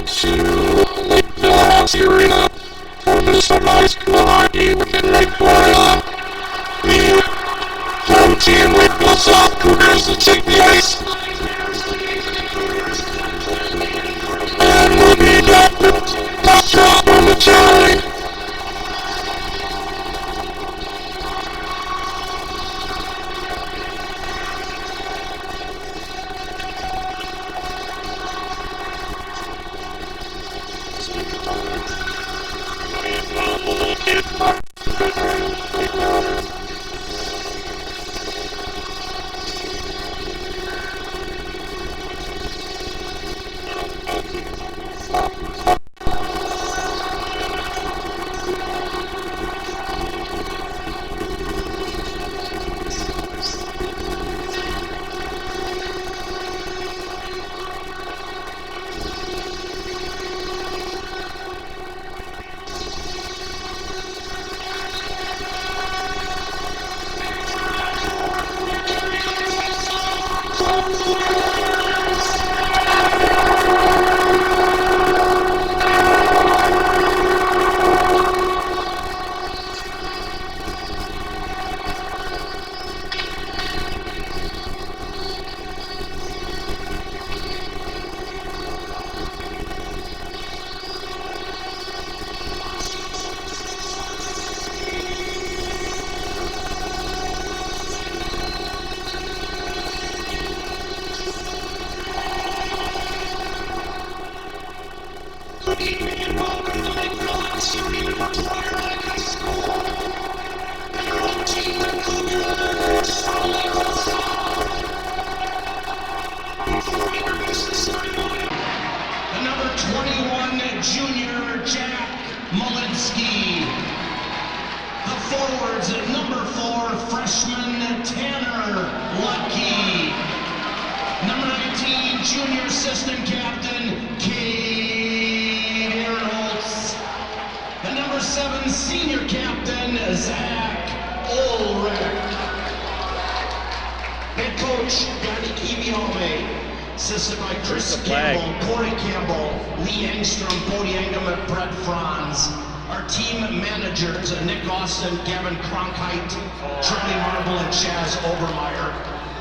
to Lakeville Hockey Arena for Minnesota High School Hockey within Lakeville. The home team, Lakeville South Cougars, to take the ice. And we'll be back with that drop momentarily.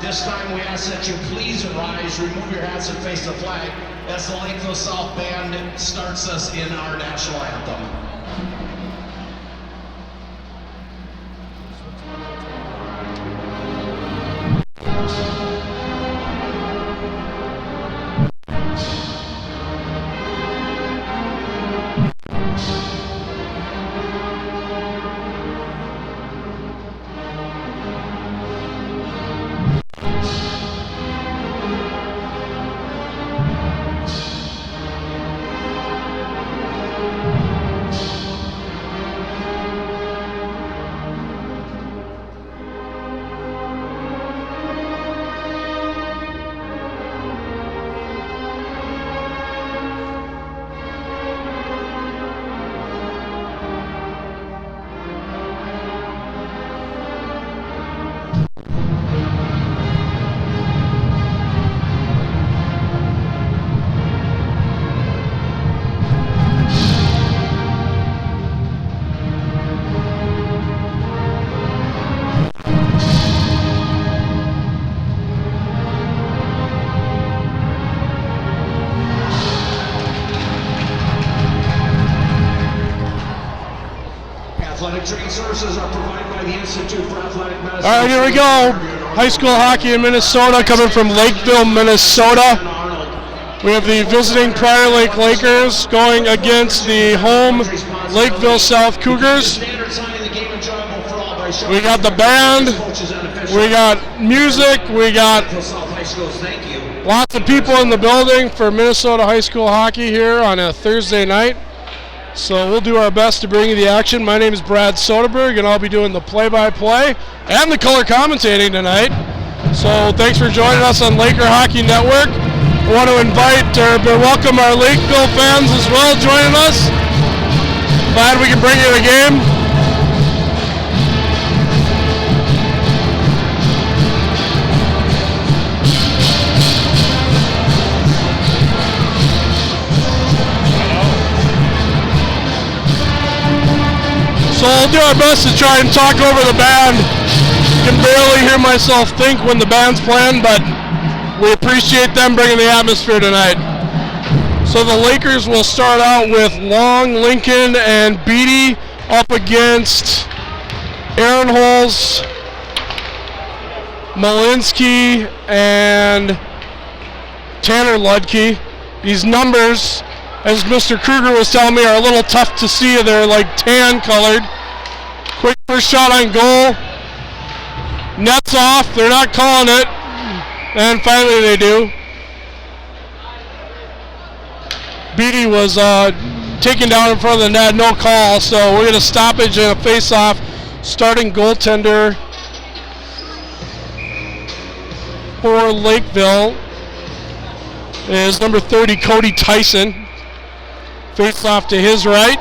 This time we ask that you please rise, remove your hats and face the flag as the Lakeville South Band starts us in our national anthem. All right, here we go. High school hockey in Minnesota, coming from Lakeville, Minnesota. We have the visiting Prior Lake Lakers going against the home Lakeville South Cougars. We got the band, we got music, we got lots of people in the building for Minnesota high school hockey here on a Thursday night. So we'll do our best to bring you the action. My name is Brad Soderberg, and I'll be doing the play-by-play and the color commentating tonight. So thanks for joining us on Laker Hockey Network. I want to welcome our Lakeville fans as well joining us. Glad we can bring you the game. So I'll do our best to try and talk over the band. Can barely hear myself think when the band's playing, but we appreciate them bringing the atmosphere tonight. So the Lakers will start out with Long, Lincoln, and Beatty up against Aaron Holes, Malinsky, and Tanner Ludke. These numbers, as Mr. Kruger was telling me, are a little tough to see. They're like tan colored. Quick first shot on goal. Nets off. They're not calling it. And finally they do. Beatty was taken down in front of the net. No call. So we're going to stoppage and a face-off. Starting goaltender for Lakeville is number 30, Cody Tyson. Face off to his right.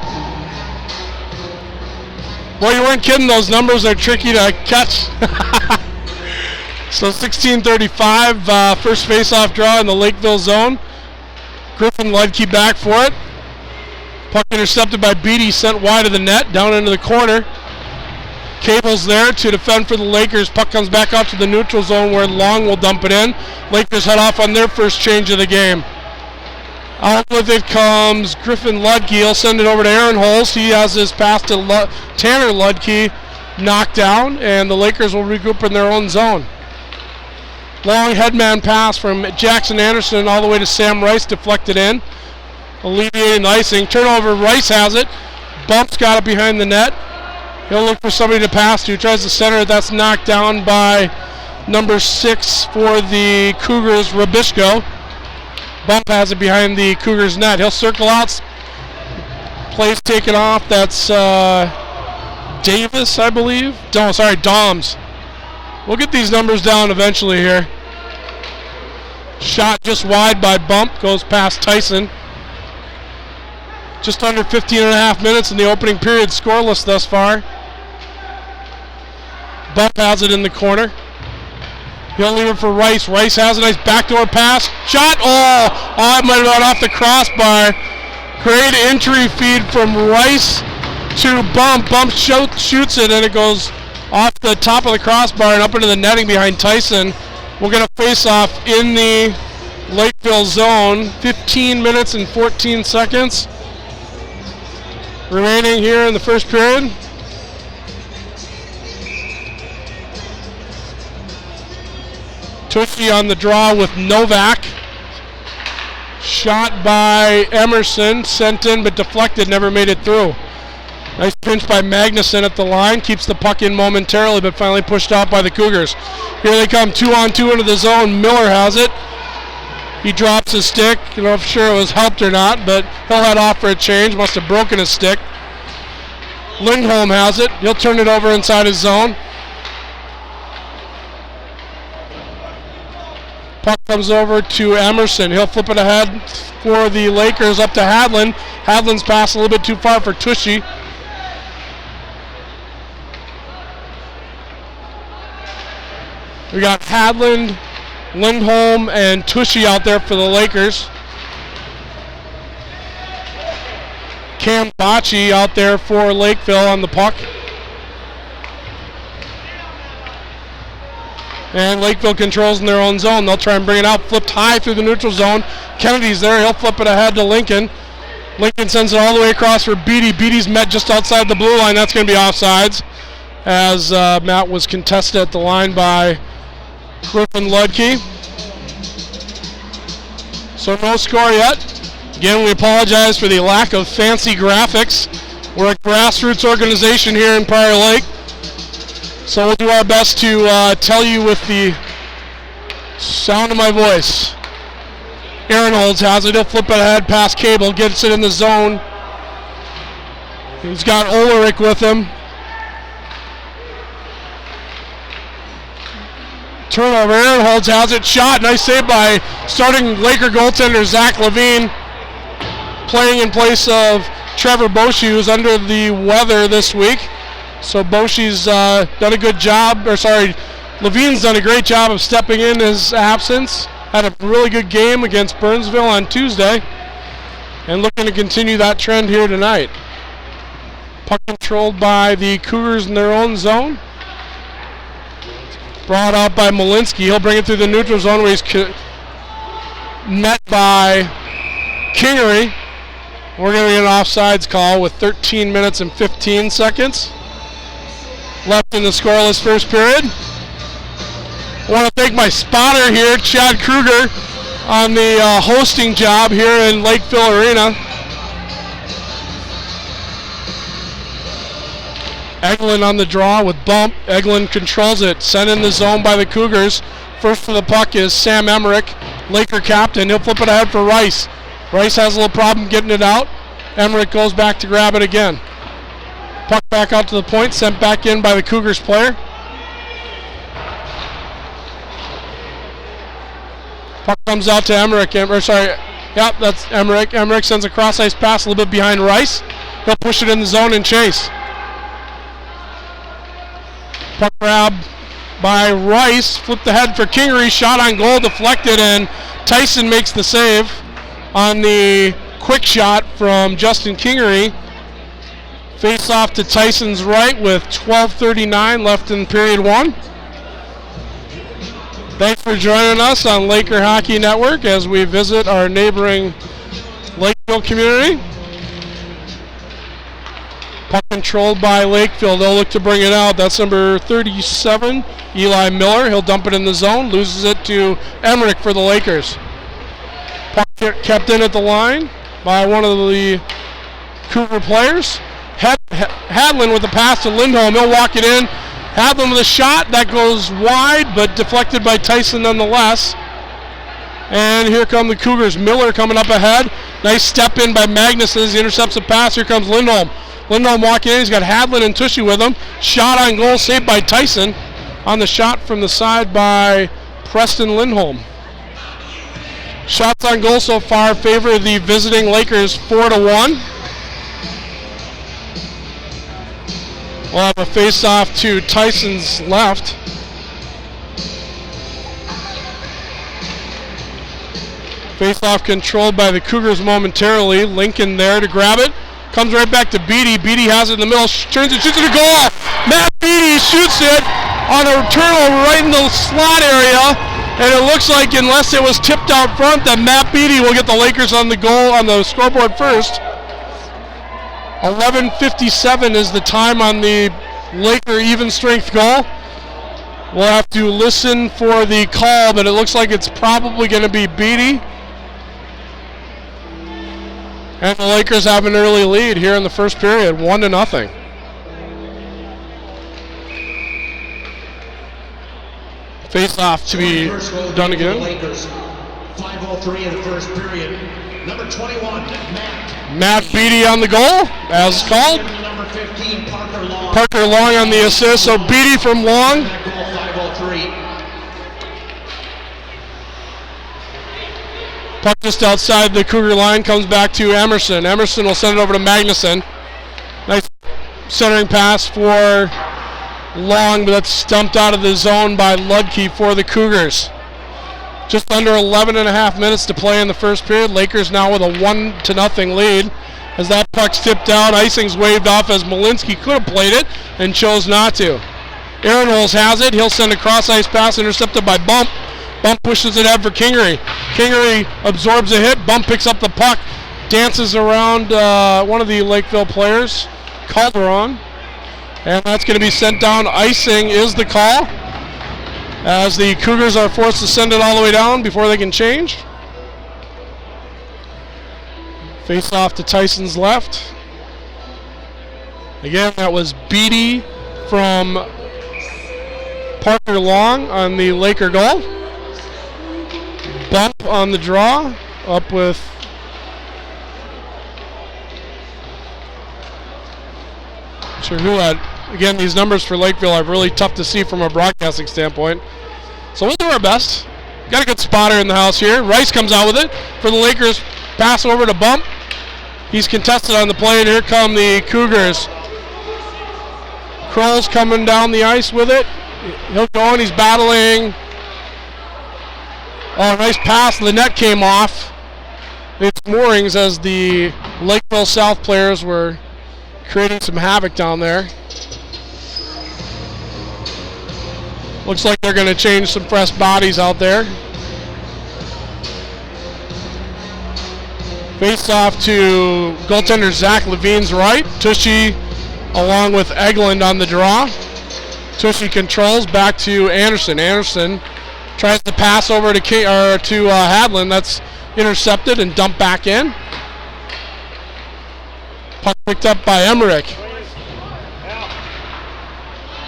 Well, you weren't kidding. Those numbers are tricky to catch. So 16:35, first face-off draw in the Lakeville zone. Griffin Ludke back for it. Puck intercepted by Beatty, sent wide of the net, down into the corner. Cable's there to defend for the Lakers. Puck comes back out to the neutral zone where Long will dump it in. Lakers head off on their first change of the game. Out with it comes Griffin Ludke. He'll send it over to Aaron Holes. He has his pass to Tanner Ludke knocked down, and the Lakers will regroup in their own zone. Long headman pass from Jackson Anderson all the way to Sam Rice, deflected in. Alleviating the icing. Turnover, Rice has it. Bumps got it behind the net. He'll look for somebody to pass to. Tries to center it. That's knocked down by number 6 for the Cougars, Rabishko. Bump has it behind the Cougars net. He'll circle out. Plays taken off. That's Davis, I believe. Doms. We'll get these numbers down eventually here. Shot just wide by Bump. Goes past Tyson. Just under 15 and a half minutes in the opening period. Scoreless thus far. Bump has it in the corner. He'll leave it for Rice. Rice has a nice backdoor pass. Shot. Oh, it might have gone off the crossbar. Great entry feed from Rice to Bump. Bump shoots it, and it goes off the top of the crossbar and up into the netting behind Tyson. We'll get a face-off in the Lakeville zone. 15 minutes and 14 seconds remaining here in the first period. Tushy on the draw with Novak. Shot by Emerson, sent in but deflected, never made it through. Nice pinch by Magnuson at the line, keeps the puck in momentarily but finally pushed out by the Cougars. Here they come, 2-on-2 into the zone. Miller has it. He drops his stick. I'm not sure it was helped or not, but he'll head off for a change. Must have broken his stick. Lindholm has it. He'll turn it over inside his zone. Puck comes over to Emerson. He'll flip it ahead for the Lakers up to Hadland. Hadland's pass a little bit too far for Tushy. We got Hadland, Lindholm, and Tushy out there for the Lakers. Cam Bocci out there for Lakeville on the puck. And Lakeville controls in their own zone. They'll try and bring it out. Flipped high through the neutral zone. Kennedy's there. He'll flip it ahead to Lincoln. Lincoln sends it all the way across for Beatty. Beatty's met just outside the blue line. That's going to be offsides, as Matt was contested at the line by Griffin Ludke. So no score yet. Again, we apologize for the lack of fancy graphics. We're a grassroots organization here in Prior Lake. So we'll do our best to tell you with the sound of my voice. Aaron Holds has it. He'll flip it ahead past Cable. Gets it in the zone. He's got Ulrich with him. Turnover. Aaron Holds has it. Shot. Nice save by starting Laker goaltender Zach Levine. Playing in place of Trevor Boschy, who's under the weather this week. So Boschy's done a good job, Levine's done a great job of stepping in his absence. Had a really good game against Burnsville on Tuesday, and looking to continue that trend here tonight. Puck controlled by the Cougars in their own zone. Brought out by Malinsky. He'll bring it through the neutral zone where he's met by Kingery. We're going to get an offsides call with 13 minutes and 15 seconds left in the scoreless first period. I want to thank my spotter here, Chad Kruger, on the hosting job here in Lakeville Arena. Eglin on the draw with bump. Eglin controls it. Sent in the zone by the Cougars. First for the puck is Sam Emmerich, Laker captain. He'll flip it ahead for Rice. Rice has a little problem getting it out. Emmerich goes back to grab it again. Puck back out to the point. Sent back in by the Cougars player. Puck comes out to Emmerich. That's Emmerich. Emmerich sends a cross-ice pass a little bit behind Rice. He'll push it in the zone and chase. Puck grab by Rice, flipped the head for Kingery, shot on goal, deflected, and Tyson makes the save on the quick shot from Justin Kingery. Face off to Tyson's right with 12:39 left in period one. Thanks for joining us on Laker Hockey Network as we visit our neighboring Lakeville community. Puck controlled by Lakeville. They'll look to bring it out. That's number 37, Eli Miller. He'll dump it in the zone. Loses it to Emmerich for the Lakers. Puck kept in at the line by one of the Cougar players. Hadlin with the pass to Lindholm. He'll walk it in. Hadlin with a shot. That goes wide, but deflected by Tyson nonetheless. And here come the Cougars. Miller coming up ahead. Nice step in by Magnuson as he intercepts the pass. Here comes Lindholm. Lindholm walking in. He's got Hadlin and Tushy with him. Shot on goal, saved by Tyson on the shot from the side by Preston Lindholm. Shots on goal so far favor the visiting Lakers 4-1. We'll have a face-off to Tyson's left. Face-off controlled by the Cougars momentarily. Lincoln there to grab it. Comes right back to Beatty. Beatty has it in the middle. Turns it, shoots it to goal. Matt Beatty shoots it on a turnover right in the slot area. And it looks like, unless it was tipped out front, that Matt Beatty will get the Lakers on the goal on the scoreboard first. 11:57 is the time on the Laker even strength goal. We'll have to listen for the call, but it looks like it's probably going to be Beatty. And the Lakers have an early lead here in the first period, 1-0. Face off to be done again. 5:03 in the first period. Number 21, Matt Beatty on the goal, as called. Number 15, Parker Long on the assist, so Beatty from Long. 5:03. Puck just outside the Cougar line, comes back to Emerson. Emerson will send it over to Magnuson. Nice centering pass for Long, but that's stumped out of the zone by Ludke for the Cougars. Just under 11.5 minutes to play in the first period. Lakers now with a 1-0 lead. As that puck's tipped out, icing's waved off as Malinsky could have played it and chose not to. Aaron Holes has it. He'll send a cross-ice pass intercepted by Bump. Bump pushes it out for Kingery. Kingery absorbs a hit. Bump picks up the puck. Dances around one of the Lakeville players, Calderon. And that's going to be sent down. Icing is the call, as the Cougars are forced to send it all the way down before they can change. Face off to Tyson's left. Again, that was Beatty from Parker Long on the Laker goal. Bump on the draw, up with sure who had. Again, these numbers for Lakeville are really tough to see from a broadcasting standpoint. So we'll do our best. Got a good spotter in the house here. Rice comes out with it for the Lakers. Pass over to Bump. He's contested on the play, and here come the Cougars. Kroll's coming down the ice with it. He'll go, and he's battling. Oh, nice pass. The net came off. It's moorings as the Lakeville South players were creating some havoc down there. Looks like they're going to change some fresh bodies out there. Face off to goaltender Zach Levine's right. Tushy along with Egeland on the draw. Tushy controls back to Anderson. Anderson tries to pass over to Hadlin. That's intercepted and dumped back in. Puck picked up by Emmerich.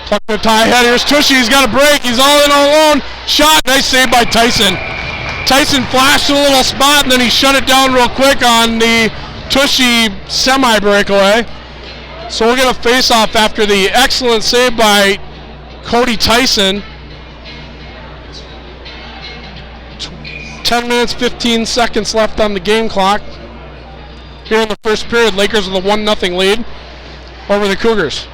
Puck to tie head. Here's Tushy. He's got a break. He's all in all alone. Shot. Nice save by Tyson. Tyson flashed a little spot and then he shut it down real quick on the Tushy semi-breakaway. So we're going to face off after the excellent save by Cody Tyson. 10 minutes, 15 seconds left on the game clock. Here in the first period, Lakers with a 1-0 lead over the Cougars.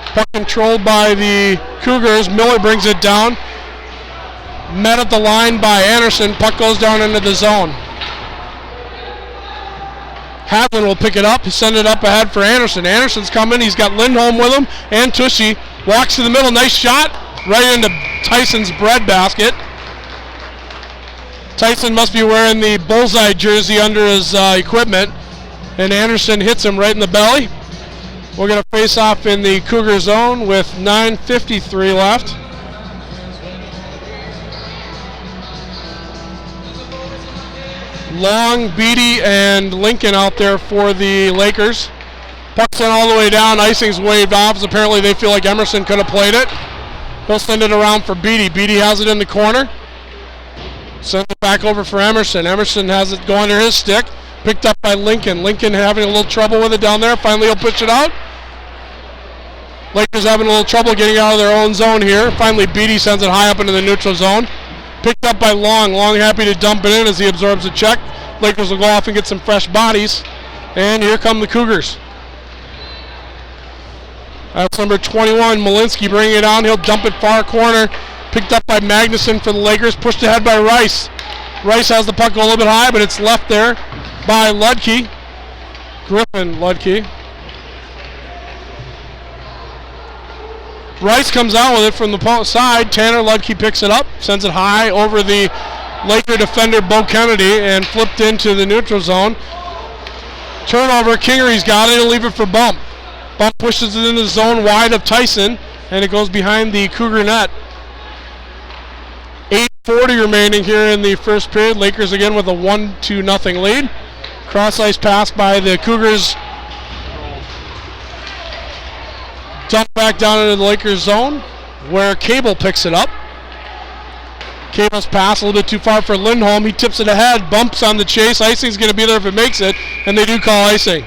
Puck controlled by the Cougars. Miller brings it down. Met at the line by Anderson. Puck goes down into the zone. Hadlin will pick it up, send it up ahead for Anderson. Anderson's coming, he's got Lindholm with him, and Tushy walks to the middle, nice shot, right into Tyson's breadbasket. Tyson must be wearing the bullseye jersey under his equipment, and Anderson hits him right in the belly. We're going to face off in the Cougar zone with 9:53 left. Long, Beatty, and Lincoln out there for the Lakers. Puck sent all the way down. Icing's waved off. Apparently they feel like Emerson could have played it. He'll send it around for Beatty. Beatty has it in the corner. Sends it back over for Emerson. Emerson has it go under his stick. Picked up by Lincoln. Lincoln having a little trouble with it down there. Finally he'll push it out. Lakers having a little trouble getting out of their own zone here. Finally Beatty sends it high up into the neutral zone. Picked up by Long. Long happy to dump it in as he absorbs a check. Lakers will go off and get some fresh bodies. And here come the Cougars. That's number 21, Malinsky bringing it on. He'll dump it far corner. Picked up by Magnuson for the Lakers. Pushed ahead by Rice. Rice has the puck go a little bit high, but it's left there by Ludke. Griffin Ludke. Rice comes out with it from the side. Tanner Ludke picks it up, sends it high over the Laker defender Bo Kennedy and flipped into the neutral zone. Turnover, Kingery's got it. He'll leave it for Bump. Bump pushes it in the zone wide of Tyson, and it goes behind the Cougar net. 8:40 remaining here in the first period. Lakers again with a 1-0 lead. Cross ice pass by the Cougars. Dump back down into the Lakers zone where Cable picks it up. Cable's pass a little bit too far for Lindholm. He tips it ahead, bumps on the chase. Icing's going to be there if it makes it, and they do call icing.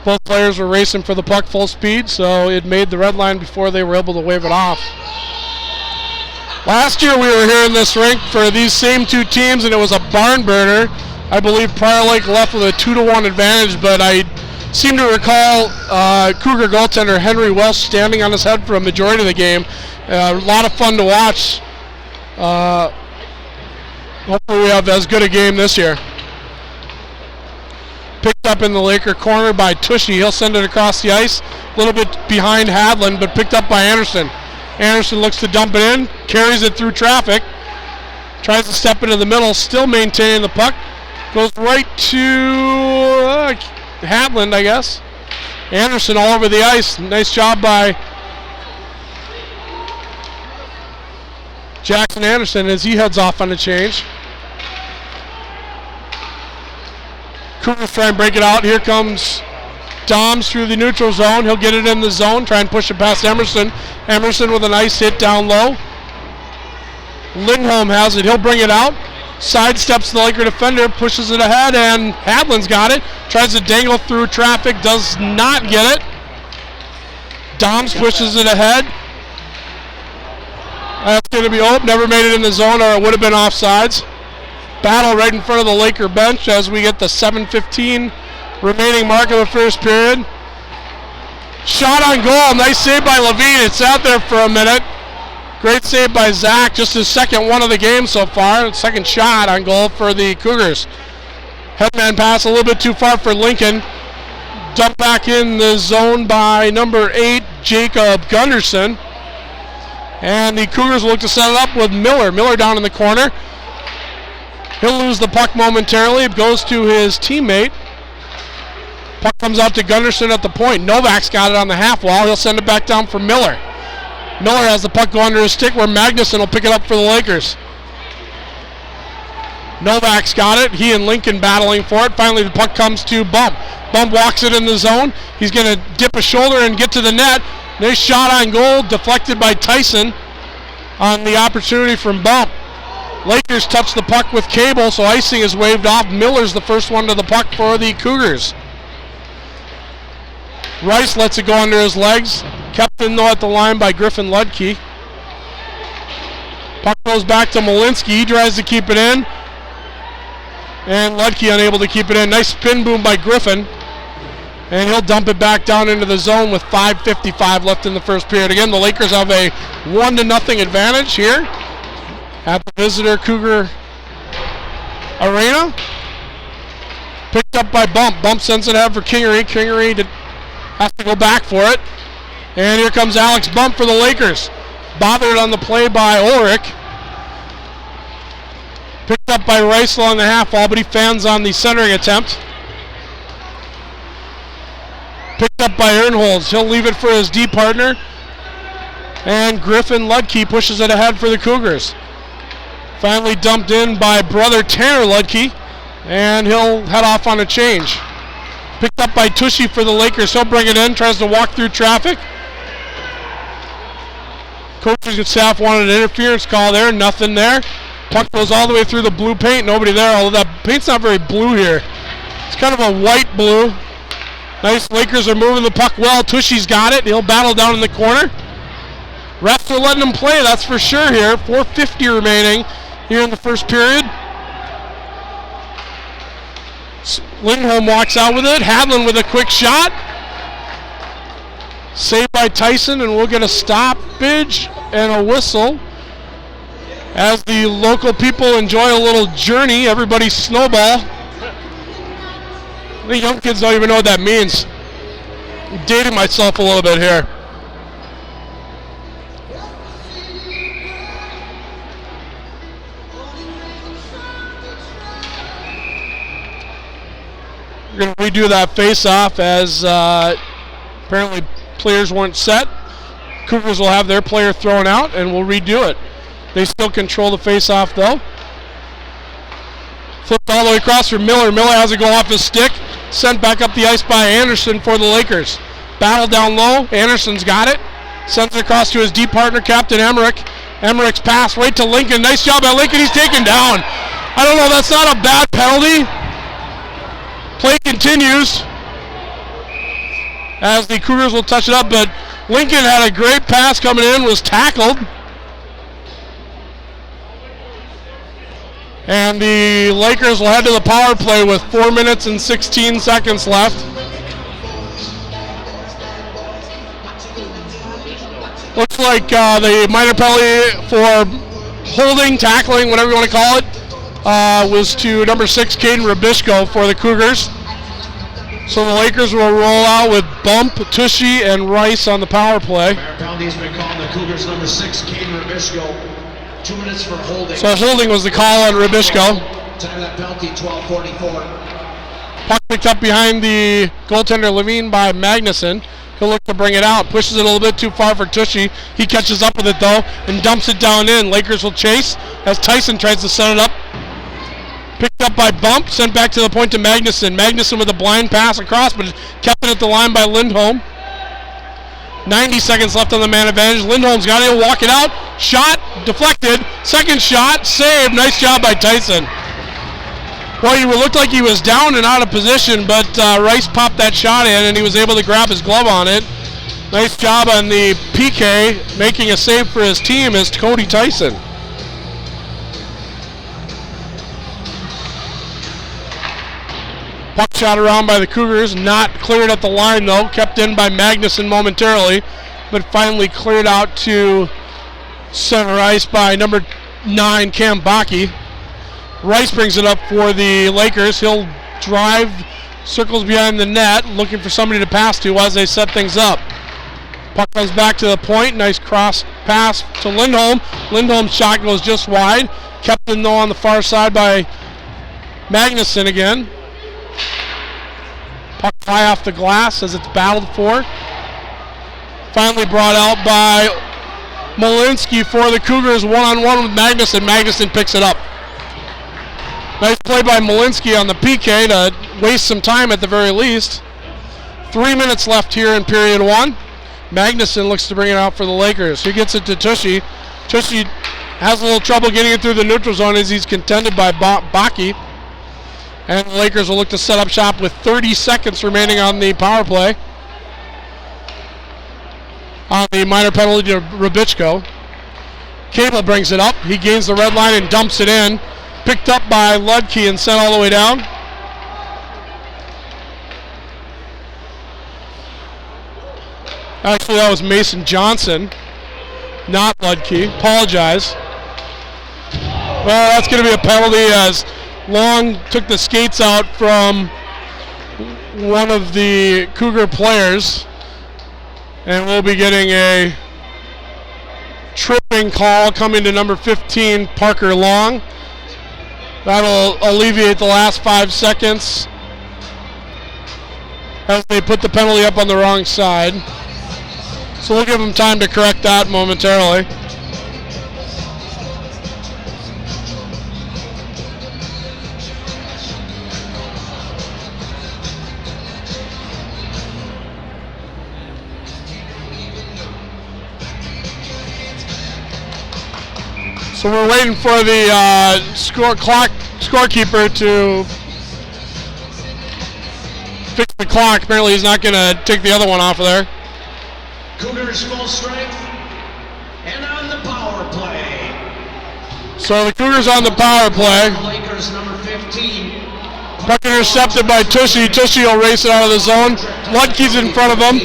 Both players were racing for the puck full speed, so it made the red line before they were able to wave it off. Last year we were here in this rink for these same two teams, and it was a barn burner. I believe Prior Lake left with a 2-1 advantage, but I seem to recall Cougar goaltender Henry Welsh standing on his head for a majority of the game. A lot of fun to watch. Hopefully we have as good a game this year. Picked up in the Laker corner by Tushy. He'll send it across the ice. A little bit behind Hadlin, but picked up by Anderson. Anderson looks to dump it in, carries it through traffic, tries to step into the middle, still maintaining the puck. Goes right to Hadlin, I guess. Anderson all over the ice. Nice job by Jackson Anderson as he heads off on the change. Cougars try and break it out. Here comes Doms through the neutral zone. He'll get it in the zone, try and push it past Emerson. Emerson with a nice hit down low. Lindholm has it. He'll bring it out. Sidesteps the Laker defender, pushes it ahead, and Hadlin's got it. Tries to dangle through traffic, does not get it. Doms pushes it ahead. That's going to be, never made it in the zone, or it would have been offsides. Battle right in front of the Laker bench as we get the 7:15 remaining mark of the first period. Shot on goal, nice save by Levine. It's out there for a minute. Great save by Zach, just his second one of the game so far. Second shot on goal for the Cougars. Headman pass a little bit too far for Lincoln. Dumped back in the zone by number 8, Jacob Gunderson. And the Cougars will look to set it up with Miller. Miller down in the corner. He'll lose the puck momentarily. It goes to his teammate. Puck comes out to Gunderson at the point. Novak's got it on the half wall. He'll send it back down for Miller. Miller has the puck go under his stick where Magnuson will pick it up for the Lakers. Novak's got it. He and Lincoln battling for it. Finally the puck comes to Bump. Bump walks it in the zone. He's going to dip a shoulder and get to the net. Nice shot on goal, deflected by Tyson on the opportunity from Bump. Lakers touch the puck with Cable, so icing is waved off. Miller's the first one to the puck for the Cougars. Rice lets it go under his legs. Kept in though at the line by Griffin Ludke. Puck goes back to Malinsky. He tries to keep it in. And Ludke unable to keep it in. Nice spin boom by Griffin. And he'll dump it back down into the zone with 5:55 left in the first period. Again, the Lakers have a 1-0 advantage here at the visitor Cougar Arena. Picked up by Bump. Bump sends it out for Kingery. Kingery has to go back for it. And here comes Alex Bump for the Lakers. Bothered on the play by Ulrich. Picked up by Rice along the half wall, but he fans on the centering attempt. Picked up by Ernholz. He'll leave it for his D partner. And Griffin Ludke pushes it ahead for the Cougars. Finally dumped in by brother Tanner Ludke. And he'll head off on a change. Picked up by Tushy for the Lakers. He'll bring it in. Tries to walk through traffic. Coaching staff wanted an interference call there. Nothing there. Puck goes all the way through the blue paint. Nobody there. Although that paint's not very blue here. It's kind of a white blue. Nice. Lakers are moving the puck well. Tushy's got it. He'll battle down in the corner. Refs are letting him play, that's for sure here. 4:50 remaining here in the first period. Lindholm walks out with it. Hadlin with a quick shot. Saved by Tyson, and we'll get a stoppage and a whistle as the local people enjoy a little journey. Everybody snowball. The young kids don't even know what that means. I'm dating myself a little bit here. We're going to redo that face-off as apparently players weren't set. Cougars will have their player thrown out, and we'll redo it. They still control the face-off, though. Flipped all the way across for Miller. Miller has it go off his stick. Sent back up the ice by Anderson for the Lakers. Battle down low. Anderson's got it. Sends it across to his D partner, Captain Emmerich. Emmerich's pass right to Lincoln. Nice job by Lincoln. He's taken down. I don't know. That's not a bad penalty. Play continues as the Cougars will touch it up, but Lincoln had a great pass coming in, was tackled. And the Lakers will head to the power play with 4 minutes and 16 seconds left. Looks like the minor penalty for holding, tackling, whatever you want to call it, was to number 6, Caden Rabishko for the Cougars. So the Lakers will roll out with Bump, Tushy, and Rice on the power play. Minor penalty has been called on the Cougars, number 6, Caden Rabishko. 2 minutes for holding. So holding was the call on Rabishko. Time of that penalty, 12:44. Puck picked up behind the goaltender Levine by Magnuson. He'll look to bring it out. Pushes it a little bit too far for Tushy. He catches up with it though and dumps it down in. Lakers will chase as Tyson tries to set it up. Picked up by Bump, sent back to the point to Magnuson. Magnuson with a blind pass across, but kept it at the line by Lindholm. 90 seconds left on the man advantage. Lindholm's got it. He'll walk it out. Shot, deflected. Second shot, saved. Nice job by Tyson. Well, he looked like he was down and out of position, but Rice popped that shot in, and he was able to grab his glove on it. Nice job on the PK, making a save for his team is Cody Tyson. Puck shot around by the Cougars, not cleared at the line though, kept in by Magnuson momentarily, but finally cleared out to center ice by number 9, Cam Bakke. Rice brings it up for the Lakers. He'll drive circles behind the net, looking for somebody to pass to as they set things up. Puck comes back to the point. Nice cross pass to Lindholm. Lindholm's shot goes just wide. Kept in, though, on the far side by Magnuson again. Puck high off the glass as it's battled for. Finally brought out by Malinsky for the Cougars, one-on-one with Magnuson. Magnuson picks it up. Nice play by Malinsky on the PK to waste some time at the very least. 3 minutes left here in period one. Magnuson looks to bring it out for the Lakers. He gets it to Tushy. Tushy has a little trouble getting it through the neutral zone as he's contended by Baki. And the Lakers will look to set up shop with 30 seconds remaining on the power play. On the minor penalty to Rubichko. Cable brings it up. He gains the red line and dumps it in. Picked up by Ludke and sent all the way down. Actually, that was Mason Johnson, not Ludke. Apologize. Well, that's going to be a penalty as Long took the skates out from one of the Cougar players. And we'll be getting a tripping call coming to number 15, Parker Long. That'll alleviate the last 5 seconds as they put the penalty up on the wrong side. So we'll give them time to correct that momentarily. So we're waiting for the scorekeeper to fix the clock. Apparently he's not going to take the other one off of there. Cougars full strength and on the power play. So the Cougars on the power play. Lakers number 15. Puck intercepted by Tushy. Tushy will race it out of the zone. Ludke's in front of him,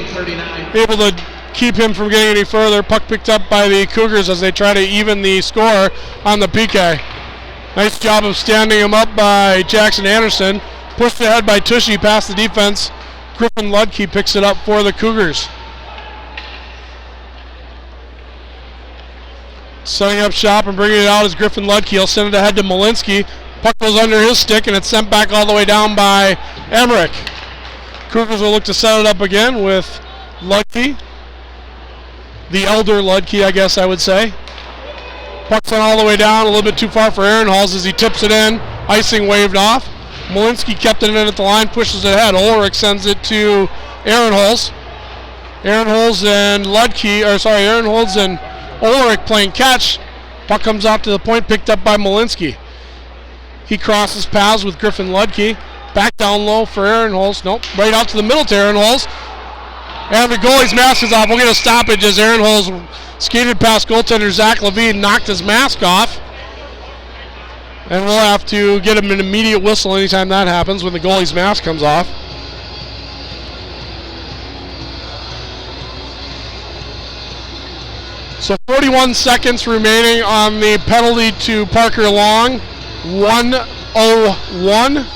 able to keep him from getting any further. Puck picked up by the Cougars as they try to even the score on the PK. Nice job of standing him up by Jackson Anderson. Pushed ahead by Tushy past the defense. Griffin Ludke picks it up for the Cougars. Setting up shop and bringing it out is Griffin Ludke. He'll send it ahead to Malinsky. Puck goes under his stick and it's sent back all the way down by Emmerich. Cougars will look to set it up again with Ludke. The elder Ludke, I guess I would say. Puck's sent all the way down, a little bit too far for Ehrenholz as he tips it in. Icing waved off. Malinsky kept it in at the line, pushes it ahead. Ulrich sends it to Ehrenholz. Ehrenholz and Ulrich playing catch. Puck comes out to the point, picked up by Malinsky. He crosses paths with Griffin Ludke. Back down low for Ehrenholz. Nope, right out to the middle to Ehrenholz. And the goalie's mask is off. We'll get a stoppage as Ehrenholz skated past goaltender Zach Levine, knocked his mask off. And we'll have to get him an immediate whistle anytime that happens when the goalie's mask comes off. So 41 seconds remaining on the penalty to Parker Long. 1:01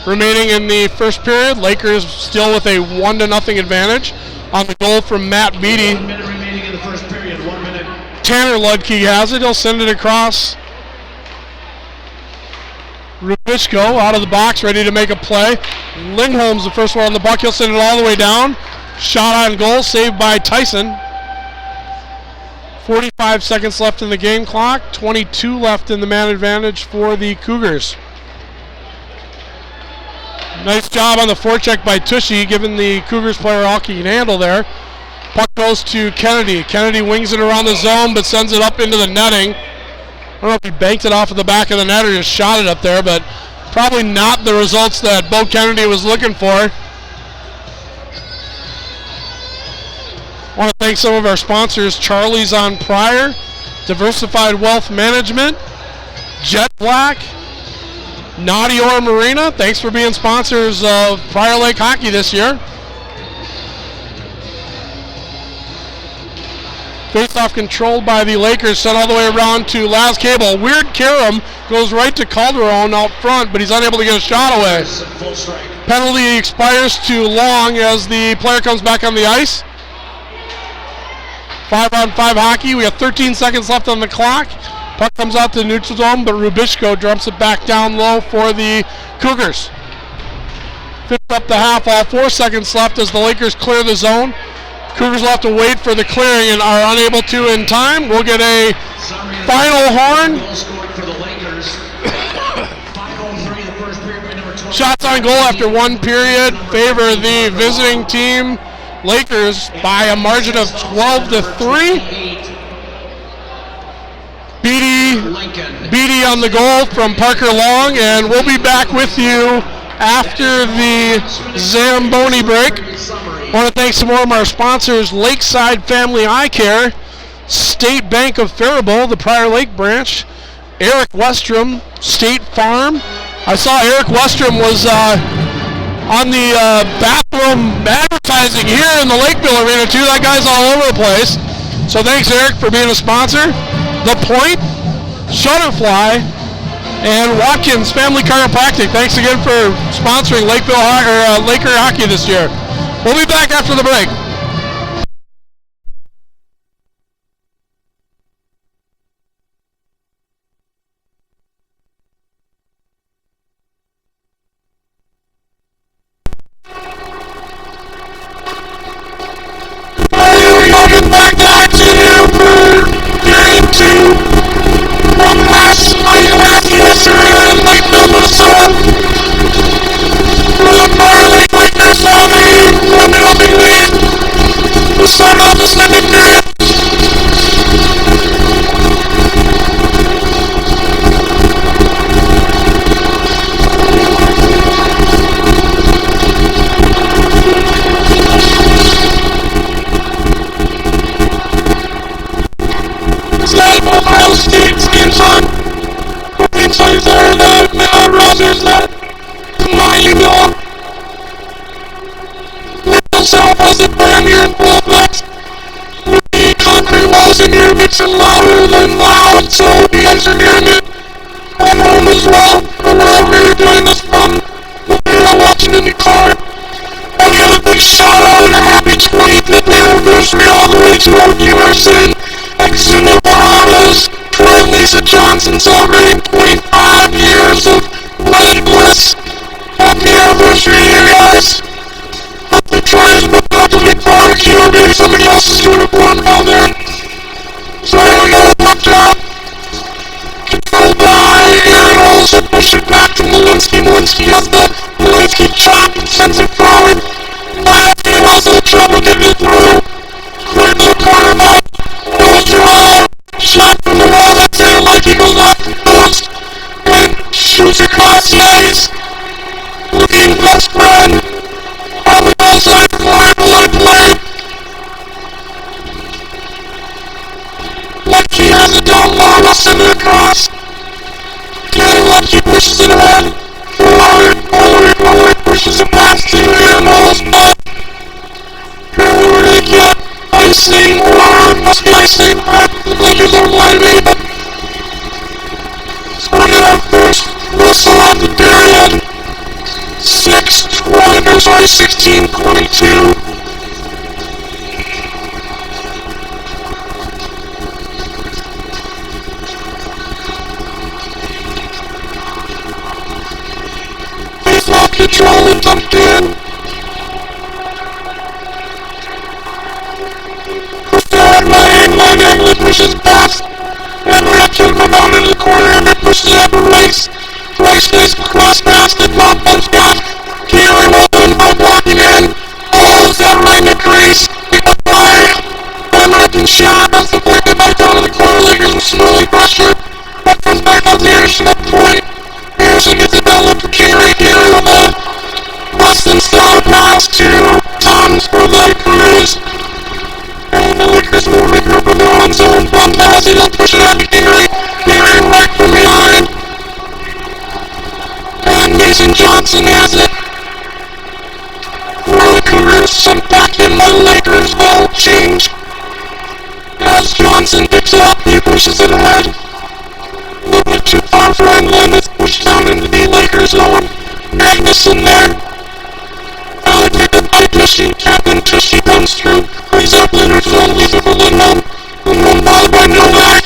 remaining in the first period. Lakers still with a 1-0 advantage on the goal from Matt Beattie. 1 minute remaining in the first period. 1 minute. Tanner Ludke has it. He'll send it across. Rubichko out of the box, ready to make a play. Lindholm's the first one on the puck. He'll send it all the way down. Shot on goal, saved by Tyson. 45 seconds left in the game clock. 22 left in the man advantage for the Cougars. Nice job on the forecheck by Tushy, giving the Cougars player all he can handle there. Puck goes to Kennedy. Kennedy wings it around the zone, but sends it up into the netting. I don't know if he banked it off of the back of the net or just shot it up there, but probably not the results that Bo Kennedy was looking for. I want to thank some of our sponsors, Charlie's on Pryor, Diversified Wealth Management, Jet Black, Naughty Or Marina. Thanks for being sponsors of Prior Lake Hockey this year. Face-off controlled by the Lakers, sent all the way around to Laz Cable. Weird Karam goes right to Calderon out front, but he's unable to get a shot away. Full strike. Penalty expires to Long as the player comes back on the ice. 5-on-5 hockey. We have 13 seconds left on the clock. Puck comes out to the neutral zone, but Rubishko dumps it back down low for the Cougars. Fifth up the half, all 4 seconds left as the Lakers clear the zone. Cougars will have to wait for the clearing and are unable to in time. We'll get a final horn. Shots on goal after 1 period favor the visiting team, Lakers, by a margin of 12-3. Beatty on the goal from Parker Long, and we'll be back with you after the Zamboni break. I want to thank some more of our sponsors: Lakeside Family Eye Care, State Bank of Faribault, the Prior Lake branch, Eric Westrom, State Farm. I saw Eric Westrom was on the bathroom advertising here in the Lakeville arena too. That guy's all over the place. So thanks, Eric, for being a sponsor. The Point, Shutterfly, and Watkins Family Chiropractic. Thanks again for sponsoring Laker hockey this year. We'll be back after the break. Celebrating 25 years of bloody bliss. Happy anniversary, you guys. Hope the trying but not to make barbecue or maybe somebody else is doing a porn down there. So here we go, puck drop. Controlled by Aaron, also push it back to Malinsky. Malinsky has the Malinsky chop and sends it forward. And also the trouble getting it through. Clear to the corner mouth. Goes Jerome. Shot from the wall, that's it, like he goes off the post. And shoots across the ice. Looking best friend. On the outside for let play. Leckie has it down low, I'll send it across. And Leckie pushes it ahead. Forward, pushes it past to Animals, but apparently we're gonna get icing, or must be icing. The Lakers are live, but so we're gonna have first whistle on the period. 16-22. Face-off control and dumped in. Line pushes past, and Raptor go down into the corner, and it pushes up a race. Race stays across past it, Bob bumps back. Keeling open by blocking in. Pulls that right in the crease. Picked up by American shot. That's the play back down to the corner. Lakers with slowly pressure. That comes back out to Anderson at the point. Anderson gets it down for Carey. Carey with a Boston style pass to Thomas for the Cruz. And the Lakers will regroup in their own zone. Bump pass, he'll push it out to Carey. Carey right from behind. And Mason Johnson has it. For the Cougars, sent back in by the Lakers. Ball change. As Johnson picks it up, he pushes it ahead. A little bit too far for England. It's pushed down into the Lakers zone. Magnuson there. Tushy, Captain Tushy comes through. He's up Leonard's on Lethal Lindholm. Lindholm followed by Novak.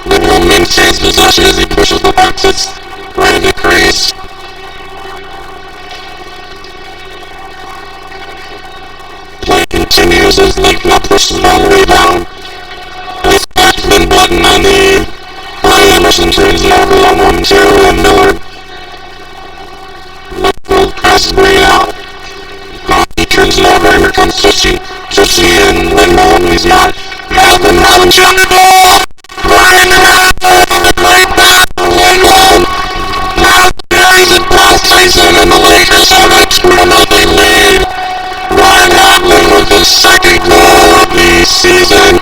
Lindholm maintains possession as he pushes the puck to right of the crease. Play continues as Lakeville pushes it all the way down. It's back to the button on the Ryan Emerson turns it over on 1-2 and Miller. Lakeville crosses way out. He turns it over and here comes Tushy. Tushy and Lindholm. He's got Malcolm shot the goal. Ryan Emerson on the great pass from Lindholm. Now carries it past Tyson and the Lakers have a 2-0 lead. Ryan Hatlin with his second goal of the season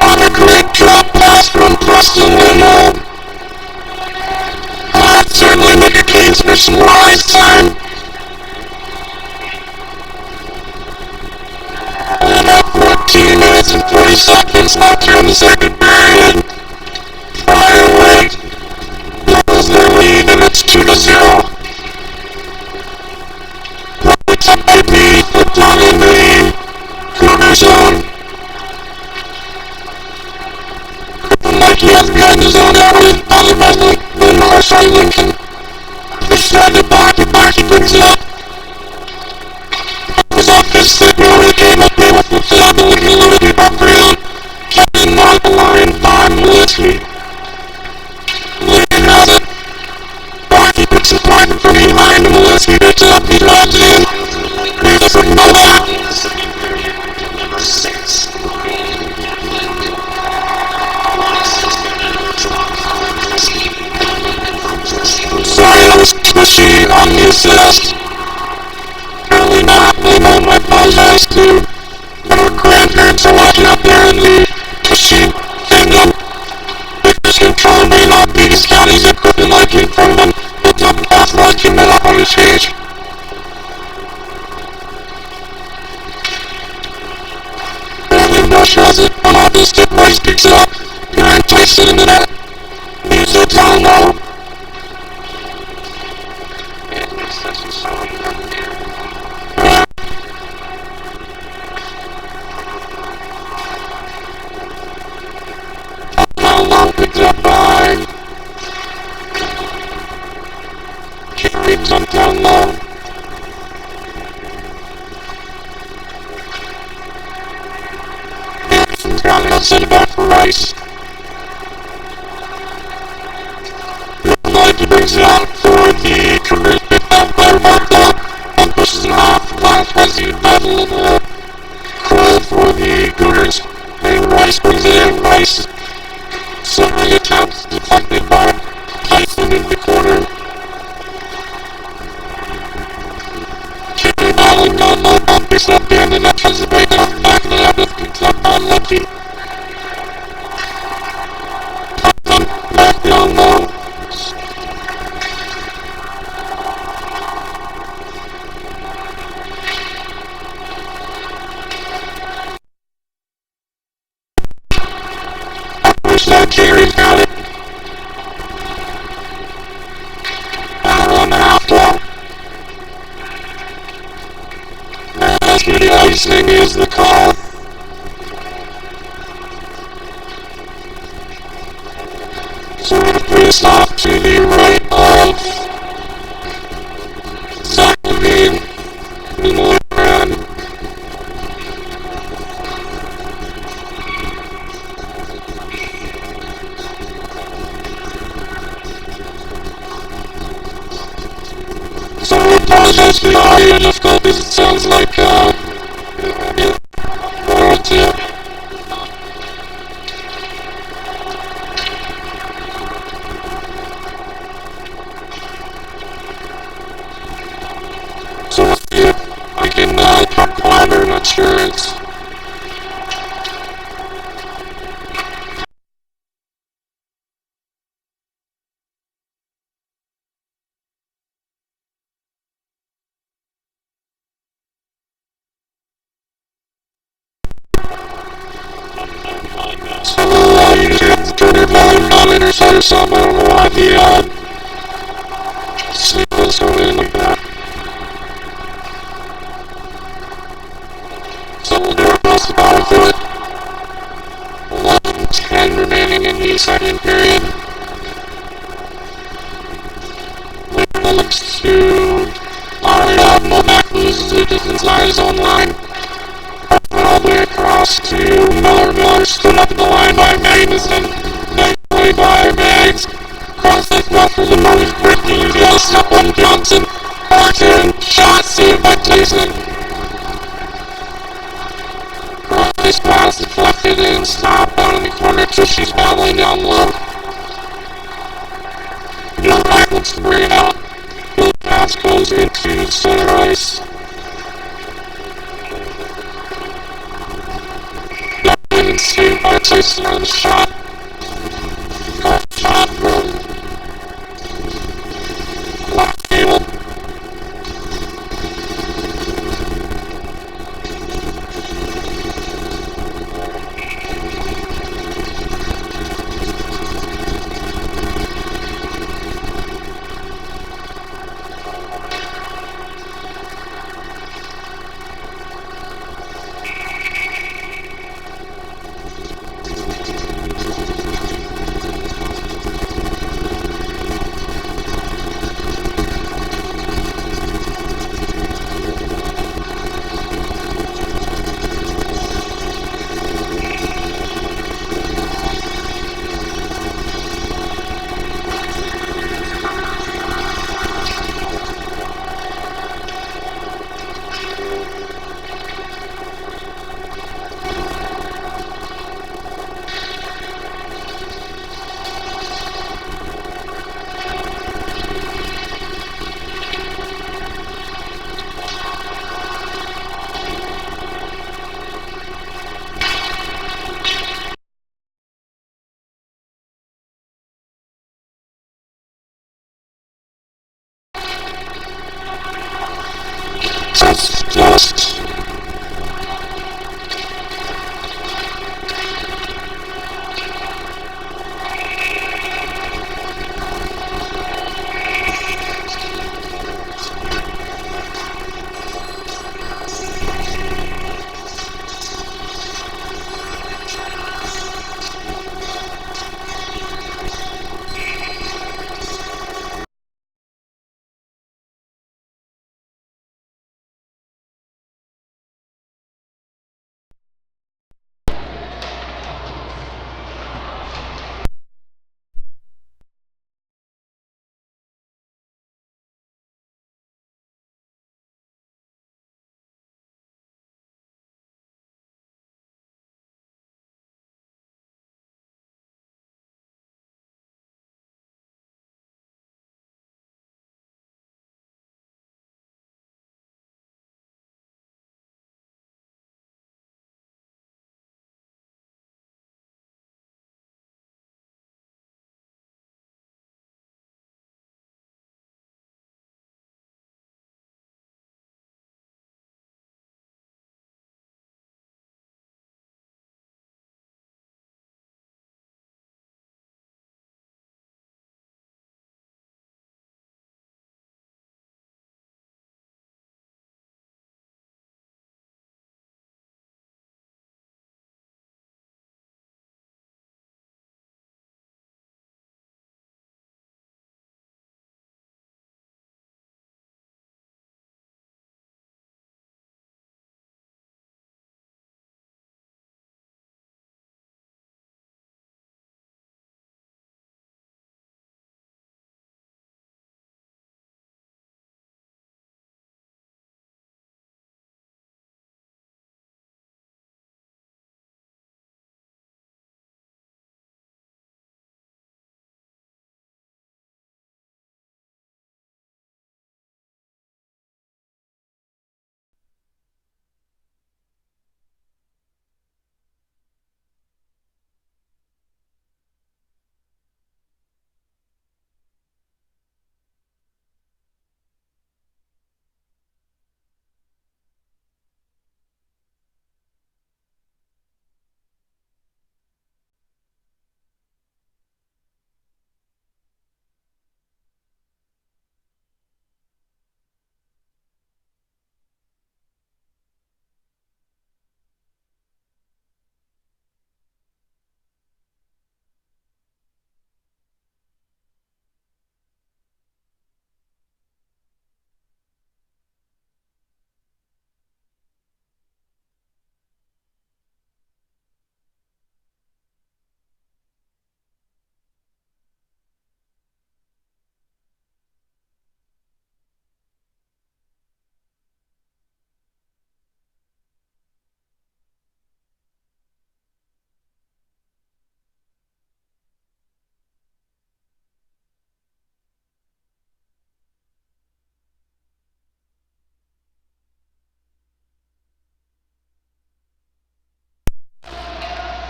on a great drop pass from Preston Lindholm. That certainly make a case for some more ice time. And at 14 minutes and 40 seconds left here in the second period, Fireway blows their lead and it's 2-0. It's a big lead, flipped on in the corner zone. Like he has behind his own area, followed by Lincoln. Pushed it back, he brings it up. It was off his stick, Miller came up there with the flag, looking a little deep on ground. Captain marked the line by Militsky. Lincoln has it. Rocky picks it back from behind, and Militsky picks it up, he drives it in. He's a freaking Novak. Number 6. Sorry, that was Tushy on the assist. Apparently not. Lindholm, I apologize to our grandparents are watching up there in the Tushy kingdom. If this control may not be his county's equipment like in front of him, he'll jump past like him up on his page. Apparently Rush has it on off his stick, Rice picks it up. Behind Tyson in the net. Leaves it down low. Picked up by Carey, jumped down low. Anderson's got it, set it back for Rice. He brings it out for the Cougars, picked up by Markle, and pushes it off. Last Wesley battle Crow for the Cougars, and Rice brings it in. Rice suddenly attempts deflected by Tyson in the corner. Carey battling down low, bump picks up behind the net, tries to break off the back of the net, but picked up by Lemke. Tyson back down low. Carey's got it. Hour and a half long. As the icing is the call. So we're going to put us off to the right of Zach Levine in the left hand. So I apologize for the audio difficulties. It sounds like, So let's see if I can talk louder, not sure it's... So you can turn your volume down on your side or something. I don't know why the sleep was going in like that. second period. Lakeville looks to fire it up. Novak loses the defense out of his own line. All the way across to Miller. Miller stood up at the line by Magnuson. Back play by Mags. Cross the left for the moment. Quickly, you got a step on Johnson. Barton. Shot saved by Tyson. Cross pass deflected and stopped out in the corner. Tushy's battling down low. Novak looks to bring it out. The pass goes into center ice. And saved by Tyson on the shot. Off shot from Lakeville.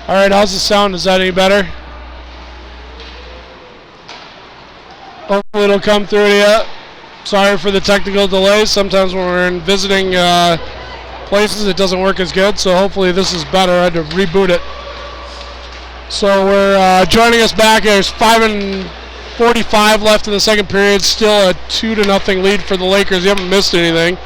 All right, how's the sound? Is that any better? Hopefully it'll come through to you. Sorry for the technical delays. Sometimes when we're in visiting places, it doesn't work as good. So hopefully this is better. I had to reboot it. So we're joining us back. There's 5:45 left in the second period. Still a 2-0 lead for the Lakers. You haven't missed anything.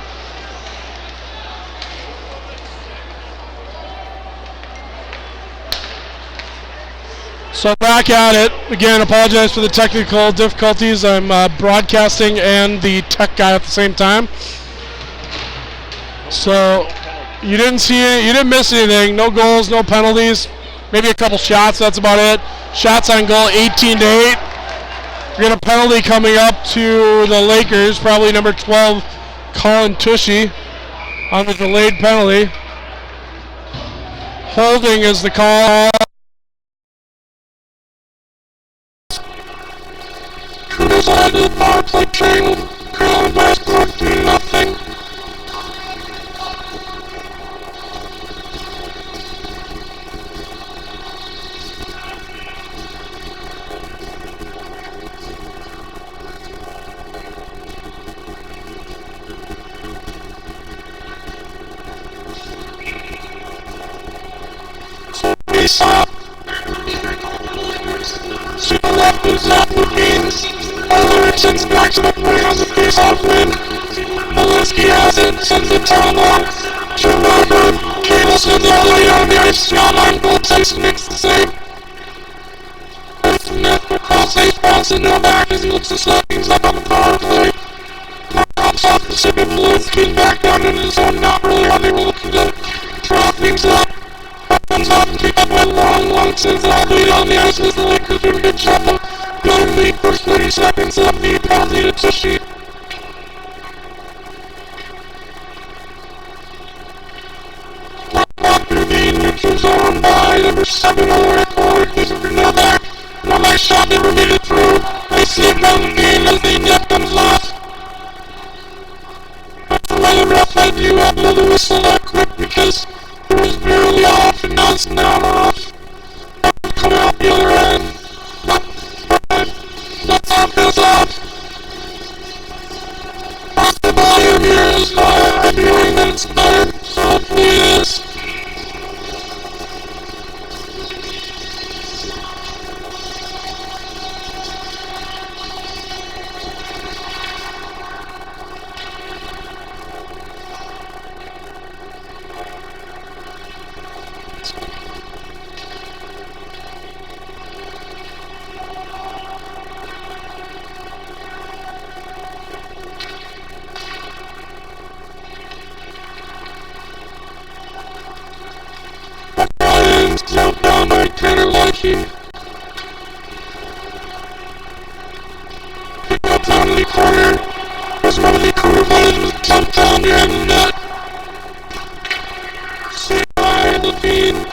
So back at it. Again, apologize for the technical difficulties. I'm broadcasting and the tech guy at the same time. So you didn't see it. You didn't miss anything. No goals, no penalties. Maybe a couple shots. That's about it. Shots on goal, 18-8. We got a penalty coming up to the Lakers. Probably number 12, Colin Tushy, on the delayed penalty. Holding is the call. Cougars on the power play train. Crown by score 3-0. Face off. To the left is Zappa Gaines. Richardson's back to the play on the face-off win. Molesky has it, sends it down long. Schumacher, Cable sends it all the way on the ice. John on goal, Tyson makes the save. Smith across safe bounce and no back as he looks to slap things up on the power play. Pops off the ship and Molesky back down into the zone, not really on. They were looking to draw things up. Comes off and keep up with long sends it all the way on the ice as the Lakers do a good job of building the first 30 seconds of the penalty to Tushy. Walk through the neutral zone by number 7 O'Rourke. He's a no back. No nice shot, never made it through. They slip down the game as the net comes off. That's a rather rough idea. You have to blow the whistle that quick because it was barely off and now it's not off. Coming out the other end. That's how it goes off. Off the volume here is I'm hearing that it's better, so hopefully it is. Jumped down by Tanner Lakey. Picked up down in the corner. Was one of the Cougar players was jumped down behind the net. Saved by Levine.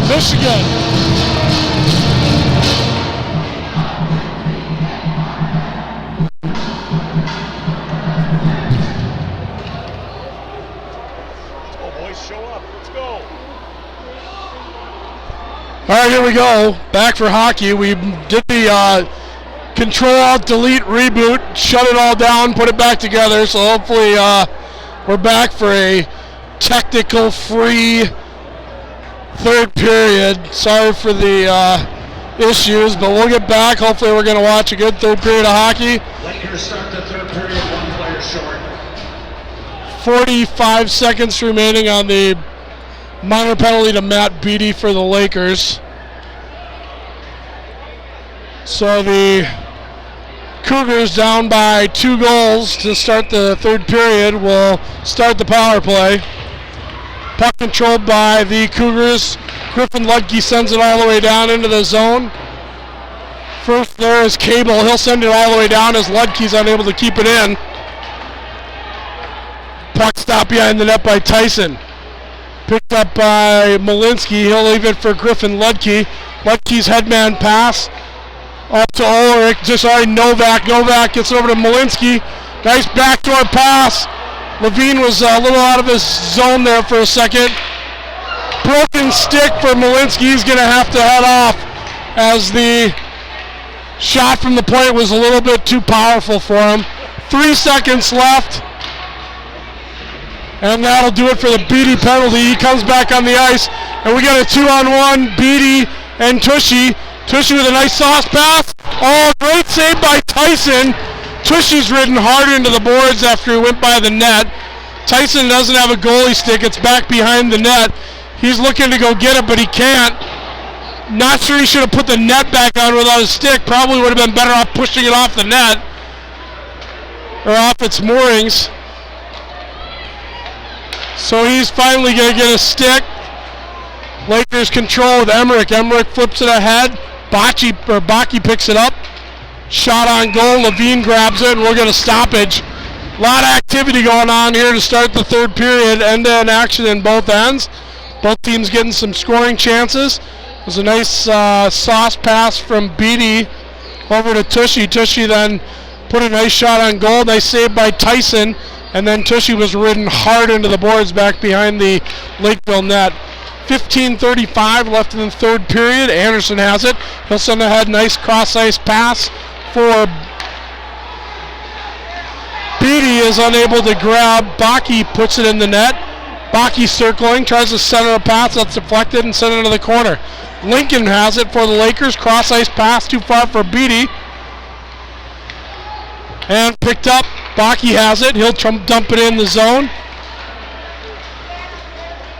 Michigan. All right, here we go. Back for hockey. We did the Control-Alt-Delete reboot, shut it all down, put it back together. So hopefully we're back for a technical-free third period. Sorry for the issues, but we'll get back. Hopefully we're going to watch a good third period of hockey. Lakers start the third period, one player short. 45 seconds remaining on the minor penalty to Matt Beattie for the Lakers. So the Cougars, down by 2 goals to start the third period, will start the power play. Puck controlled by the Cougars. Griffin Ludke sends it all the way down into the zone. First there is Cable. He'll send it all the way down as Ludke's unable to keep it in. Puck stopped behind the net by Tyson. Picked up by Malinsky. He'll leave it for Griffin Ludke. Ludke's headman pass up to Ulrich. Novak. Novak gets it over to Malinsky. Nice backdoor pass. Levine was a little out of his zone there for a second. Broken stick for Malinsky. He's going to have to head off as the shot from the point was a little bit too powerful for him. 3 seconds left. And that'll do it for the Beattie penalty. He comes back on the ice, and we got a 2-on-1, Beattie and Tushy. Tushy with a nice sauce pass. Oh, great save by Tyson. Tushy's ridden hard into the boards after he went by the net. Tyson doesn't have a goalie stick. It's back behind the net. He's looking to go get it, but he can't. Not sure he should have put the net back on without a stick. Probably would have been better off pushing it off the net or off its moorings. So he's finally going to get a stick. Lakers control with Emmerich. Emmerich flips it ahead. Baki picks it up. Shot on goal. Levine grabs it, and we'll get a stoppage. A lot of activity going on here to start the third period. End-to-end action in both ends. Both teams getting some scoring chances. It was a nice sauce pass from Beattie over to Tushy. Tushy then put a nice shot on goal. Nice save by Tyson. And then Tushy was ridden hard into the boards back behind the Lakeville net. 15:35 left in the third period. Anderson has it. He'll send ahead. Nice cross-ice pass for Beattie. Is unable to grab. Baki puts it in the net. Baki circling. Tries to center a pass. That's deflected and sent into the corner. Lincoln has it for the Lakers. Cross-ice pass too far for Beattie. And picked up. Baki has it. He'll dump it in the zone.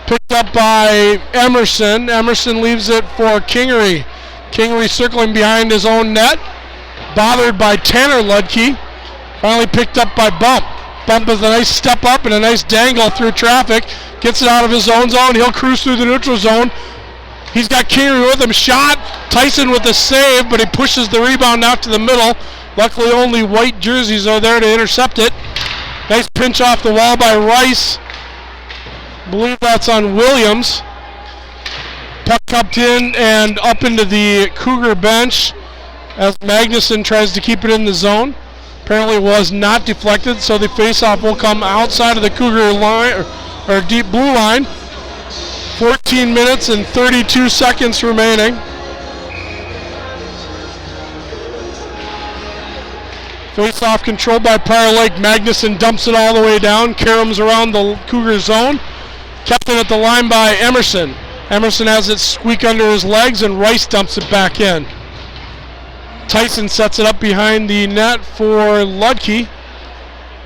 Picked up by Emerson. Emerson leaves it for Kingery. Kingery circling behind his own net. Bothered by Tanner Ludke. Finally picked up by Bump. Bump with a nice step up and a nice dangle through traffic. Gets it out of his own zone. He'll cruise through the neutral zone. He's got Kingery with him. Shot. Tyson with the save, but he pushes the rebound out to the middle. Luckily only white jerseys are there to intercept it. Nice pinch off the wall by Rice. I believe that's on Williams. Puck cupped in and up into the Cougar bench as Magnuson tries to keep it in the zone. Apparently it was not deflected, so the faceoff will come outside of the Cougar line or deep blue line. 14 minutes and 32 seconds remaining. Face-off controlled by Prior Lake. Magnuson dumps it all the way down. Karams around the Cougar zone. Kept it at the line by Emerson. Emerson has it squeak under his legs, and Rice dumps it back in. Tyson sets it up behind the net for Ludke.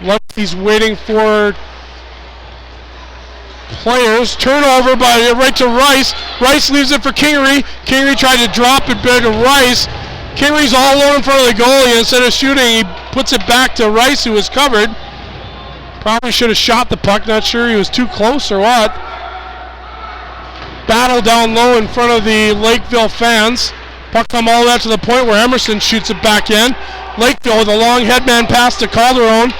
Ludke's waiting for players. Turnover by right to Rice. Rice leaves it for Kingery. Kingery tried to drop it back to Rice. Kingery's all alone in front of the goalie. Instead of shooting, he puts it back to Rice, who was covered. Probably should have shot the puck. Not sure he was too close or what. Battle down low in front of the Lakeville fans. Puck come all the way to the point where Emerson shoots it back in. Lakeville with a long headman pass to Calderon.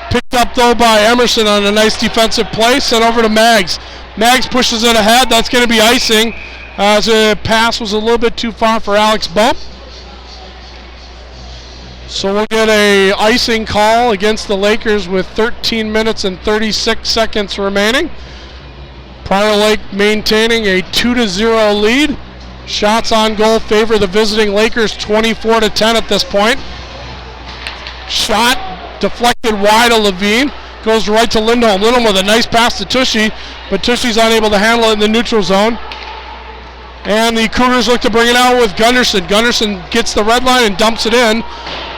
Picked up though by Emerson on a nice defensive play. Sent over to Maggs. Maggs pushes it ahead. That's going to be icing. As a pass was a little bit too far for Alex Bump. So we'll get a icing call against the Lakers with 13 minutes and 36 seconds remaining. Prior Lake maintaining a 2-0 lead. Shots on goal favor the visiting Lakers 24-10 at this point. Shot deflected wide of Levine. Goes right to Lindholm. Lindholm with a nice pass to Tushy, but Tushy's unable to handle it in the neutral zone. And the Cougars look to bring it out with Gunderson. Gunderson gets the red line and dumps it in.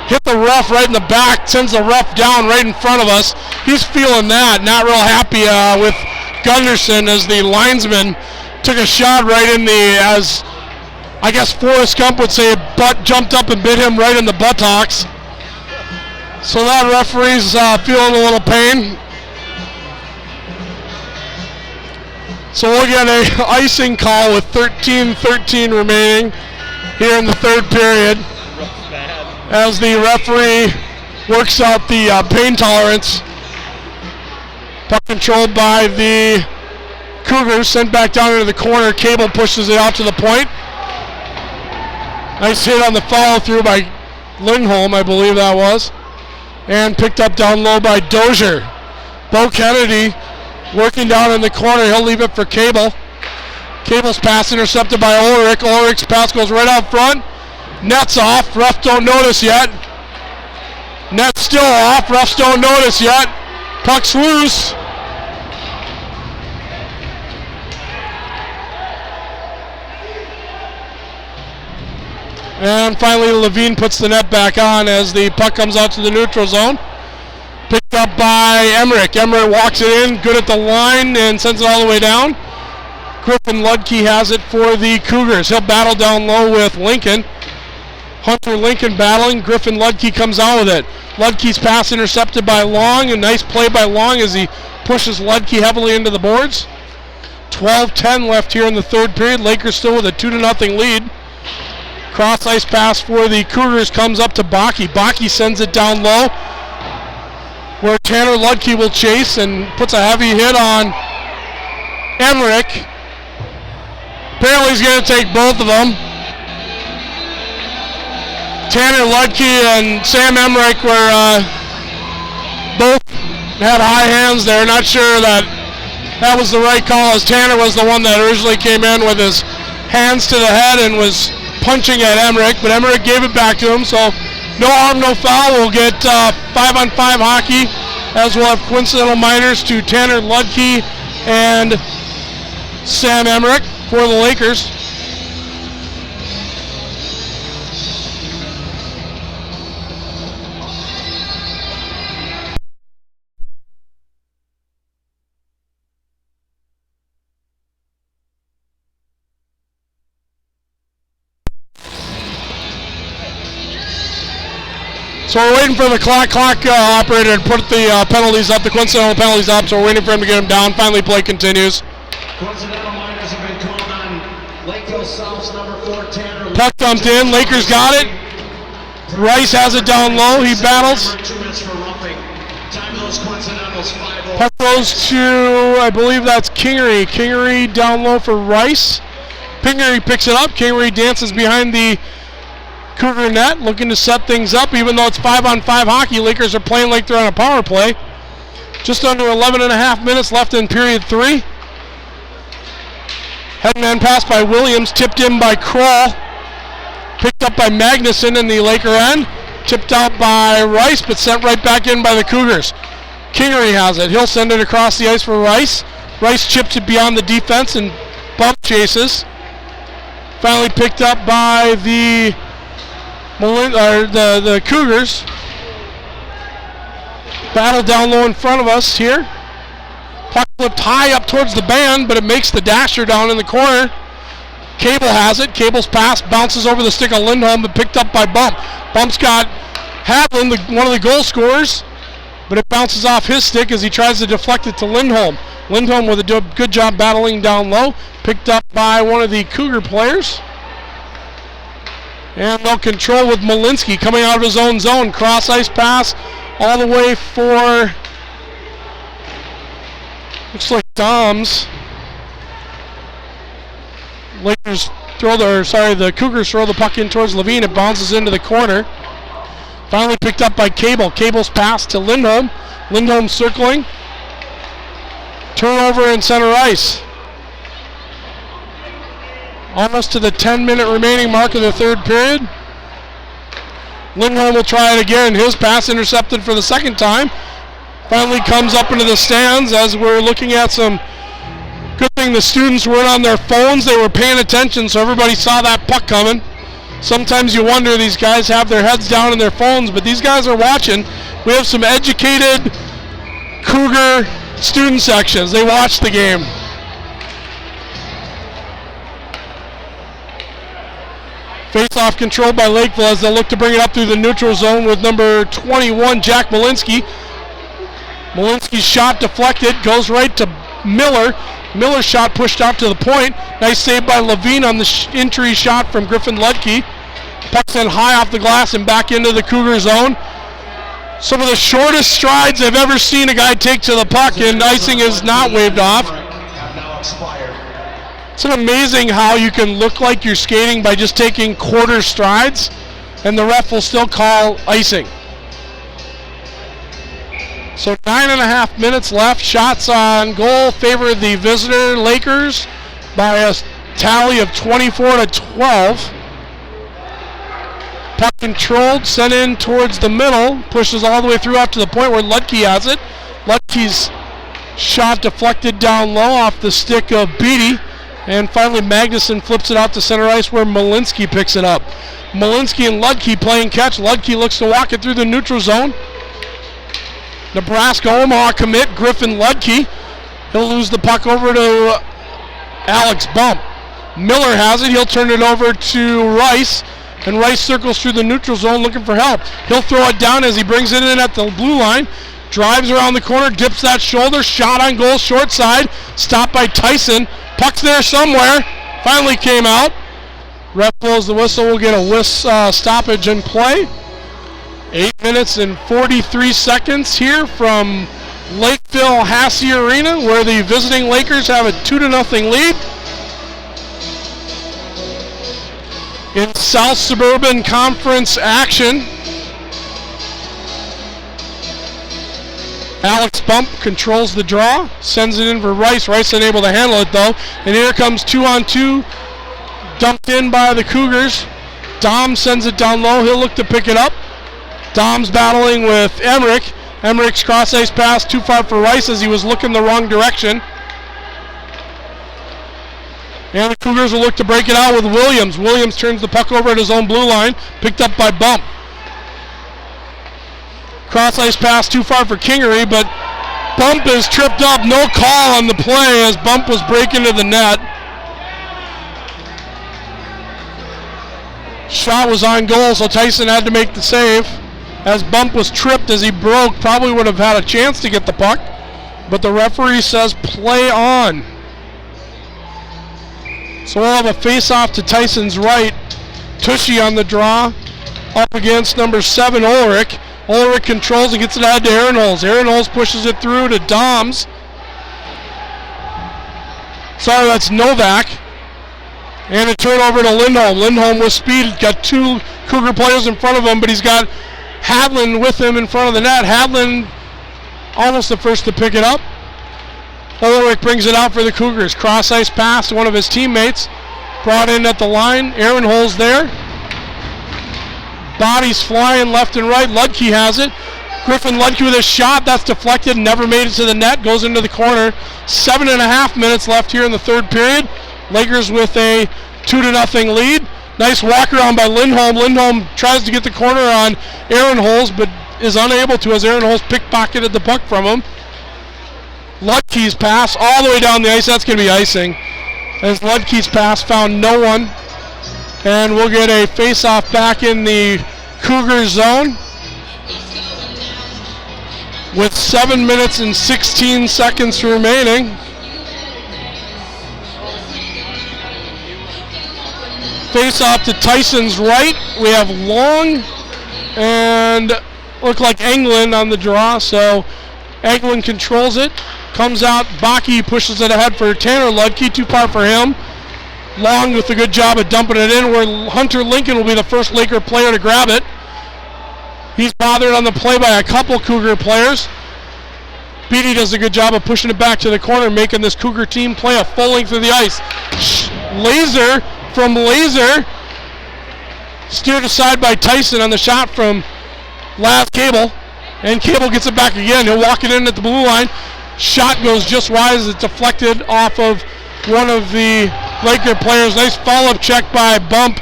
Hit the ref right in the back, sends the ref down right in front of us. He's feeling that, not real happy with Gunderson as the linesman took a shot right in the, as I guess Forrest Gump would say, butt jumped up and bit him right in the buttocks. So that referee's feeling a little pain. So we'll get a icing call with 13:13 remaining here in the third period as the referee works out the pain tolerance. Puck controlled by the Cougars, sent back down into the corner. Cable pushes it out to the point. Nice hit on the follow through by Lindholm, I believe that was. And picked up down low by Dozier. Bo Kennedy working down in the corner. He'll leave it for Cable. Cable's pass intercepted by Ulrich. Ulrich's pass goes right out front. Net's off. Refs don't notice yet. Net's still off. Refs don't notice yet. Puck's loose. And finally Levine puts the net back on as the puck comes out to the neutral zone. Picked up by Emmerich. Emmerich walks it in, good at the line, and sends it all the way down. Griffin Ludke has it for the Cougars. He'll battle down low with Lincoln. Hunter Lincoln battling. Griffin Ludke comes out with it. Ludke's pass intercepted by Long. A nice play by Long as he pushes Ludke heavily into the boards. 12:10 left here in the third period. Lakers still with a 2-0 lead. Cross ice pass for the Cougars comes up to Bakke. Bakke sends it down low where Tanner Ludke will chase and puts a heavy hit on Emmerich. Apparently he's going to take both of them. Tanner Ludke and Sam Emmerich were both had high hands there. Not sure that was the right call, as Tanner was the one that originally came in with his hands to the head and was punching at Emmerich, but Emmerich gave it back to him, so no harm, no foul. We'll get 5-on-5 hockey, as we'll have coincidental minors to Tanner Ludke and Sam Emmerich for the Lakers. So we're waiting for the clock operator to put the penalties up, the coincidental penalties up, so we're waiting for him to get them down. Finally, play continues. Coincidental minors have been called on Lakeville South's number 4, Tanner. Puck dumped in, Lakers got it. Rice has it down low, he battles. 2 minutes for roughing. Time of those coincidentals, 5-0. Puck goes to, I believe that's Kingery. Kingery down low for Rice. Kingery picks it up, Kingery dances behind the Cougar net, looking to set things up. Even though it's 5-on-5 hockey, Lakers are playing like they're on a power play. Just under 11.5 minutes left in period 3. Headman pass by Williams, tipped in by Kroll. Picked up by Magnuson in the Laker end. Tipped out by Rice, but sent right back in by the Cougars. Kingery has it. He'll send it across the ice for Rice. Rice chips it beyond the defense and bump chases. Finally picked up by the Cougars. Battle down low in front of us here. Puck flipped high up towards the band, but it makes the dasher down in the corner. Cable has it. Cable's pass bounces over the stick of Lindholm, but picked up by Bump. Bump's got Hadlin, one of the goal scorers, but it bounces off his stick as he tries to deflect it to Lindholm. Lindholm with a good job battling down low. Picked up by one of the Cougar players. And they'll control with Malinsky coming out of his own zone. Cross ice pass all the way for, looks like Doms. The Cougars throw the puck in towards Levine. It bounces into the corner. Finally picked up by Cable. Cable's pass to Lindholm. Lindholm circling. Turnover in center ice. Almost to the 10-minute remaining mark of the third period. Lindholm will try it again. His pass intercepted for the second time. Finally comes up into the stands as we're looking at some. Good thing the students weren't on their phones. They were paying attention, so everybody saw that puck coming. Sometimes you wonder, these guys have their heads down in their phones, but these guys are watching. We have some educated Cougar student sections. They watch the game. Face-off controlled by Lakeville as they look to bring it up through the neutral zone with number 21, Jack Malinsky. Malinsky's shot deflected, goes right to Miller. Miller's shot pushed out to the point. Nice save by Levine on the entry shot from Griffin Ludke. Puck's in high off the glass and back into the Cougar zone. Some of the shortest strides I've ever seen a guy take to the puck, and icing is not waved off. It's amazing how you can look like you're skating by just taking quarter strides, and the ref will still call icing. So 9.5 minutes left. Shots on goal favor the visitor Lakers by a tally of 24-12. Puck controlled, sent in towards the middle, pushes all the way through out to the point where Ludke has it. Ludke's shot deflected down low off the stick of Beatty, and finally Magnuson flips it out to center ice where Malinsky picks it up. Malinsky and Ludke playing catch. Ludke looks to walk it through the neutral zone. Nebraska-Omaha commit Griffin Ludke. He'll lose the puck over to Alex Bump. Miller has it. He'll turn it over to Rice, and Rice circles through the neutral zone looking for help. He'll throw it down as he brings it in at the blue line. Drives around the corner, dips that shoulder, shot on goal, short side. Stopped by Tyson. Puck's there somewhere. Finally came out. Ref blows the whistle. We'll get a stoppage in play. 8 minutes and 43 seconds here from Lakeville Hassey Arena, where the visiting Lakers have a 2-0 lead. In South Suburban Conference action, Alex Bump controls the draw, sends it in for Rice. Rice unable to handle it though, and here comes 2-on-2, dumped in by the Cougars. Dom sends it down low. He'll look to pick it up. Dom's battling with Emmerich. Emmerich's cross-ice pass too far for Rice as he was looking the wrong direction. And the Cougars will look to break it out with Williams. Williams turns the puck over at his own blue line, picked up by Bump. Cross-ice pass too far for Kingery, but Bump is tripped up. No call on the play as Bump was breaking to the net. Shot was on goal, so Tyson had to make the save. As Bump was tripped as he broke, probably would have had a chance to get the puck, but the referee says play on. So we'll have a face-off to Tyson's right. Tushy on the draw, up against number 7, Ulrich. Ulrich controls and gets it out to Aaron Holes. Aaron Holes pushes it through to Doms. Sorry, that's Novak. And a turnover to Lindholm. Lindholm with speed, got 2 Cougar players in front of him, but he's got Hadlin with him in front of the net. Hadlin almost the first to pick it up. Ulrich brings it out for the Cougars. Cross-ice pass to one of his teammates. Brought in at the line. Aaron Holes there. Bodies flying left and right. Ludke has it. Griffin Ludke with a shot. That's deflected. Never made it to the net. Goes into the corner. 7.5 minutes left here in the third period. Lakers with a 2-0 lead. Nice walk around by Lindholm. Lindholm tries to get the corner on Aaron Holes, but is unable to as Aaron Holes pickpocketed the puck from him. Ludke's pass all the way down the ice. That's going to be icing. As Ludke's pass found no one. And we'll get a face-off back in the Cougar zone with 7 minutes and 16 seconds remaining. Face off to Tyson's right. We have Long and look like England on the draw, so England controls it. Comes out, Baki pushes it ahead for Tanner Ludke, too far for him. Long with a good job of dumping it in, where Hunter Lincoln will be the first Laker player to grab it. He's bothered on the play by a couple Cougar players. Beatty does a good job of pushing it back to the corner, making this Cougar team play a full length of the ice. Laser from Laser. Steered aside by Tyson on the shot from Laz Cable. And Cable gets it back again. He'll walk it in at the blue line. Shot goes just wide as it's deflected off of one of the Laker players. Nice follow-up check by Bump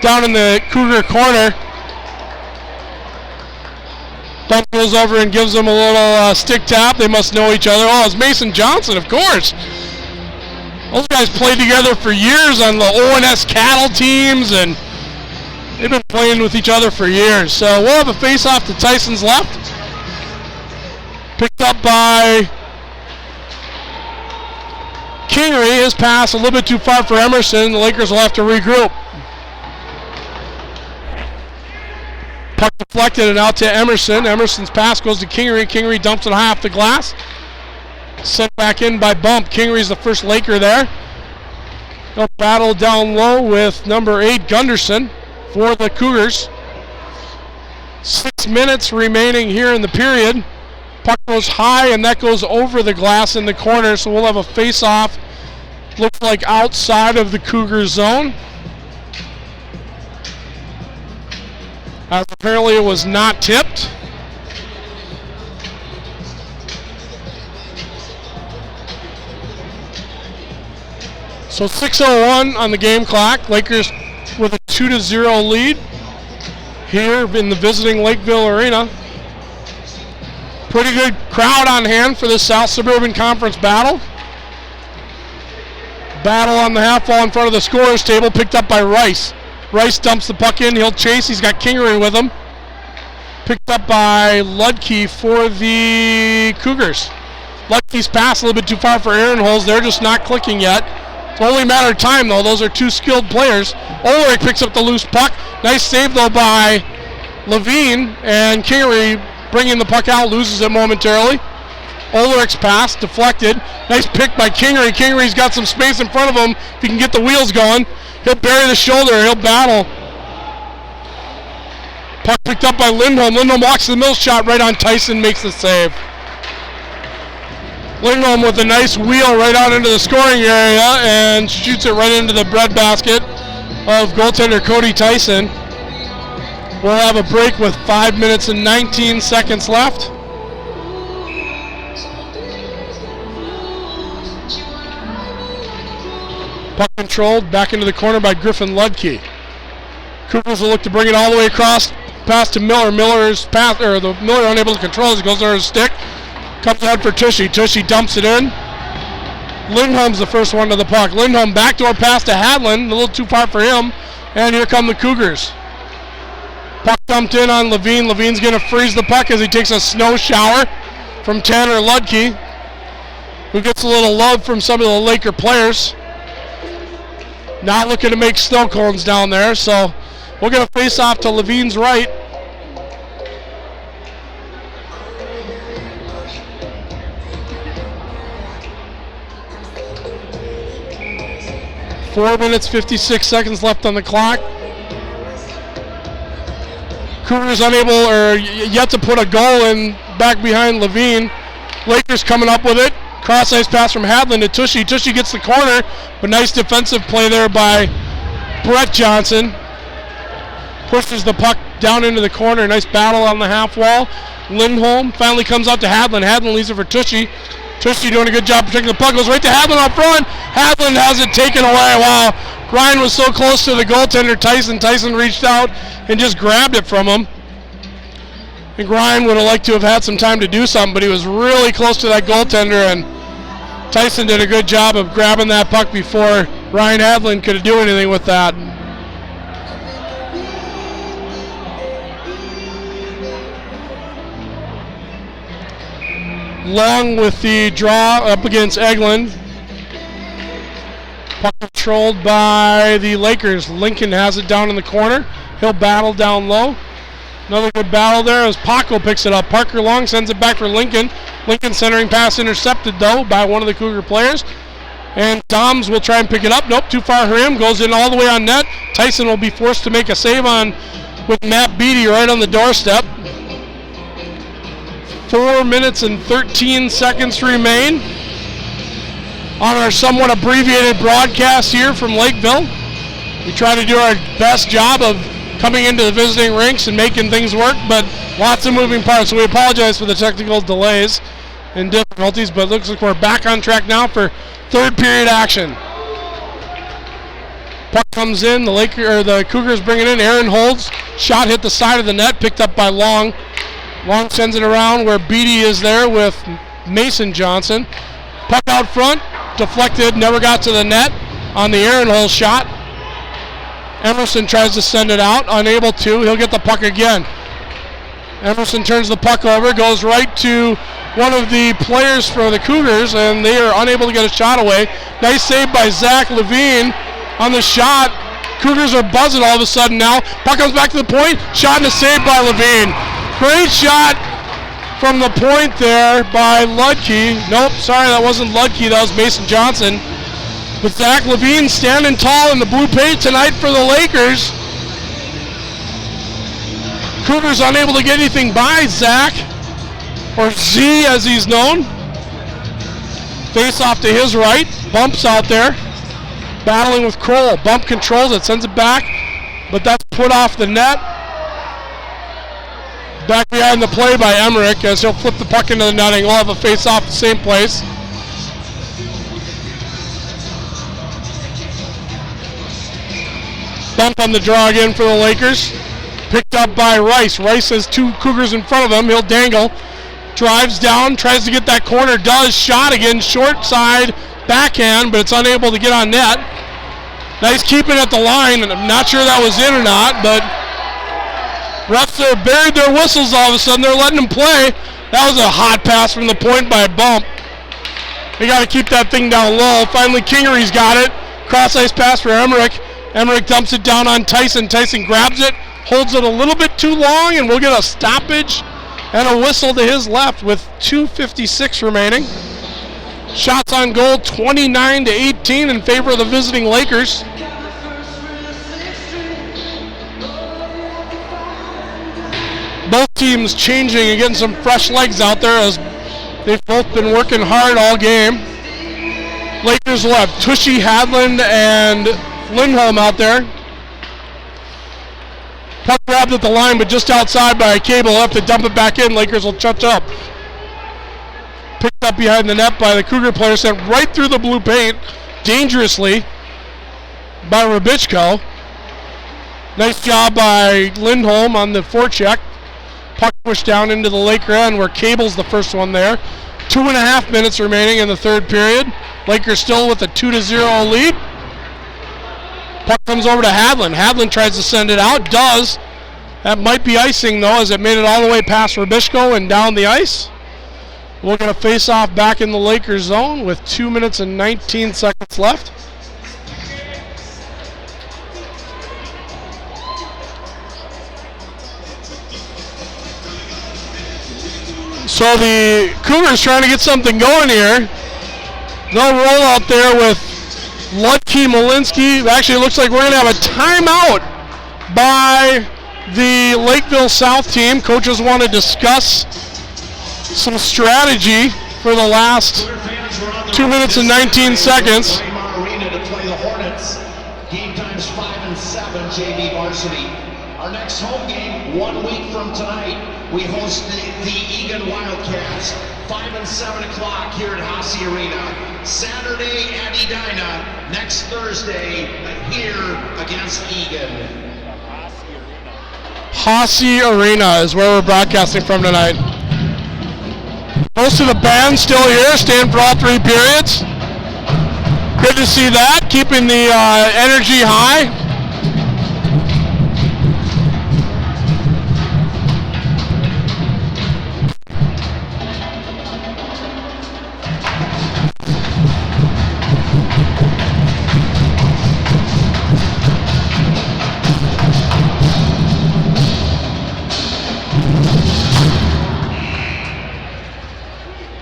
down in the Cougar corner. Bump goes over and gives them a little stick tap. They must know each other. Oh, it's Mason Johnson, of course. Those guys played together for years on the ONS cattle teams, and they've been playing with each other for years. So we'll have a face-off to Tyson's left. Picked up by Kingery. His pass a little bit too far for Emerson. The Lakers will have to regroup. Puck deflected and out to Emerson. Emerson's pass goes to Kingery. Kingery dumps it high off the glass. Sent back in by Bump. Kingery's the first Laker there. They'll battle down low with number 8 Gunderson for the Cougars. 6 minutes remaining here in the period. Puck goes high and that goes over the glass in the corner, so we'll have a face-off. Looks like outside of the Cougar zone. As apparently it was not tipped. So 6:01 on the game clock. Lakers with a 2-0 lead here in the visiting Lakeville Arena. Pretty good crowd on hand for the South Suburban Conference battle. Battle on the half wall in front of the scorer's table, picked up by Rice. Rice dumps the puck in. He'll chase. He's got Kingery with him. Picked up by Ludke for the Cougars. Ludke's pass a little bit too far for Aaron Holes. They're just not clicking yet. It's only a matter of time, though. Those are two skilled players. Ulrich picks up the loose puck. Nice save, though, by Levine. And Kingery bringing the puck out, loses it momentarily. Ulrich's pass deflected. Nice pick by Kingery. Kingery's got some space in front of him. If he can get the wheels going, he'll bury the shoulder. He'll battle. Puck picked up by Lindholm. Lindholm walks the middle shot right on Tyson, makes the save. Lindholm with a nice wheel right out into the scoring area and shoots it right into the breadbasket of goaltender Cody Tyson. We'll have a break with 5 minutes and 19 seconds left. Puck controlled, back into the corner by Griffin Ludke. Cougars will look to bring it all the way across, pass to Miller. Miller's pass, or the Miller unable to control as it goes over his stick. Comes out for Tushy. Tushy dumps it in. Lindholm's the first one to the puck. Lindholm backdoor pass to Hadlin, a little too far for him. And here come the Cougars. Puck dumped in on Levine. Levine's going to freeze the puck as he takes a snow shower from Tanner Ludke, who gets a little love from some of the Laker players. Not looking to make snow cones down there, so we're going to face off to Levine's right. Four minutes, 56 seconds left on the clock. Cougars unable or yet to put a goal in back behind Levine. Lakers coming up with it. Cross ice pass from Hadlin to Tushy. Tushy gets the corner, but nice defensive play there by Brett Johnson. Pushes the puck down into the corner. Nice battle on the half wall. Lindholm finally comes out to Hadlin. Hadlin leaves it for Tushy. Tushy doing a good job protecting the puck. Goes right to Hadlin up front. Hadlin has it taken away. Wow. Ryan was so close to the goaltender, Tyson. Tyson reached out and just grabbed it from him. I think Ryan would have liked to have had some time to do something, but he was really close to that goaltender, and Tyson did a good job of grabbing that puck before Ryan Hadlin could do anything with that. Long with the draw up against Eglin. Puck controlled by the Lakers. Lincoln has it down in the corner. He'll battle down low. Another good battle there as Paco picks it up. Parker Long sends it back for Lincoln. Lincoln centering pass intercepted, though, by one of the Cougar players. And Doms will try and pick it up. Nope, too far for him. Goes in all the way on net. Tyson will be forced to make a save with Matt Beatty right on the doorstep. 4 minutes and 13 seconds remain on our somewhat abbreviated broadcast here from Lakeville. We try to do our best job of coming into the visiting rinks and making things work, but lots of moving parts. So we apologize for the technical delays and difficulties, but it looks like we're back on track now for third period action. Puck comes in, the Cougars bring it in. Aaron holds, shot hit the side of the net, picked up by Long. Long sends it around where Beatty is there with Mason Johnson. Puck out front, deflected, never got to the net on the Aaron Hole shot. Emerson tries to send it out, unable to. He'll get the puck again. Emerson turns the puck over, goes right to one of the players for the Cougars, and they are unable to get a shot away. Nice save by Zach Levine on the shot. Cougars are buzzing all of a sudden now. Puck comes back to the point, shot and a save by Levine. Great shot from the point there by Ludke. Nope, sorry, that wasn't Ludke, that was Mason Johnson. But Zach Levine standing tall in the blue paint tonight for the Lakers. Cougars unable to get anything by Zach, or Z as he's known. Face off to his right, bumps out there. Battling with Kroll, bump controls it, sends it back, but that's put off the net. Back behind the play by Emmerich as he'll flip the puck into the netting. We'll have a face off the same place. Bump on the draw again for the Lakers. Picked up by Rice. Rice has two Cougars in front of him. He'll dangle. Drives down, tries to get that corner. Does. Shot again. Short side backhand, but it's unable to get on net. Nice keeping at the line, and I'm not sure that was in or not, but refs there buried their whistles all of a sudden. They're letting them play. That was a hot pass from the point by Bump. They got to keep that thing down low. Finally, Kingery's got it. Cross ice pass for Emmerich. Emmerich dumps it down on Tyson. Tyson grabs it, holds it a little bit too long, and we'll get a stoppage and a whistle to his left with 2:56 remaining. Shots on goal 29-18 in favor of the visiting Lakers. Both teams changing and getting some fresh legs out there as they've both been working hard all game. Lakers will have Tushy, Hadland, and Lindholm out there. Puck grabbed at the line, but just outside by a cable. They'll have to dump it back in. Lakers will touch up. Picked up behind the net by the Cougar player, sent right through the blue paint, dangerously, by Rabichko. Nice job by Lindholm on the forecheck. Puck pushed down into the Laker end where Cable's the first one there. 2.5 minutes remaining in the third period. Lakers still with a 2-0 lead. Puck comes over to Hadland. Hadland tries to send it out. Does. That might be icing, though, as it made it all the way past Rabishko and down the ice. We're going to face off back in the Lakers zone with 2 minutes and 19 seconds left. So the Cougars trying to get something going here. They'll roll out there with Ludke, Malinsky. Actually, it looks like we're going to have a timeout by the Lakeville South team. Coaches want to discuss some strategy for the last 2 minutes and 19 seconds. Game times 5 and 7, JV Varsity. Our next home game, 1 week from tonight, we host the Egan Wildcats, 5 and 7 o'clock here at Hossey Arena. Saturday at Edina, next Thursday here against Egan. Hossey Arena is where we're broadcasting from tonight. Most of the band still here, staying for all 3 periods. Good to see that, keeping the energy high.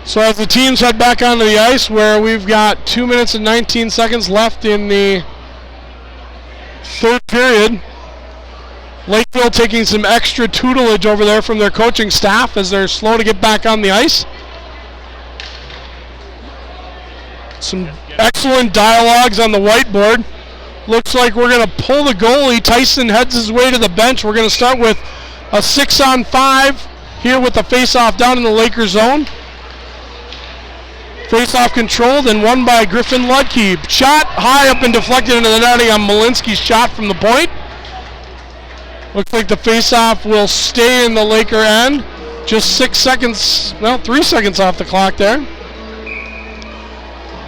So as the teams head back onto the ice, where we've got 2 minutes and 19 seconds left in the third period, Lakeville taking some extra tutelage over there from their coaching staff as they're slow to get back on the ice. Some excellent dialogues on the whiteboard. Looks like we're going to pull the goalie. Tyson heads his way to the bench. We're going to start with a 6-on-5 here with the face-off down in the Lakers zone. Face-off controlled and won by Griffin Ludke. Shot high up and deflected into the netting on Malinsky's shot from the point. Looks like the face-off will stay in the Laker end. Just 3 seconds off the clock there.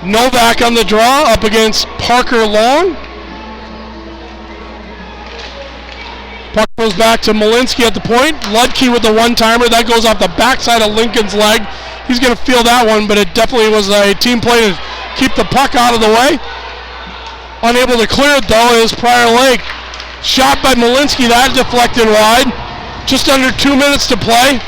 Novak on the draw up against Parker Long. Puck goes back to Malinsky at the point. Ludke with the one-timer. That goes off the backside of Lincoln's leg. He's going to feel that one, but it definitely was a team play to keep the puck out of the way. Unable to clear it, though, is Prior Lake. Shot by Malinsky. That deflected wide. Just under 2 minutes to play.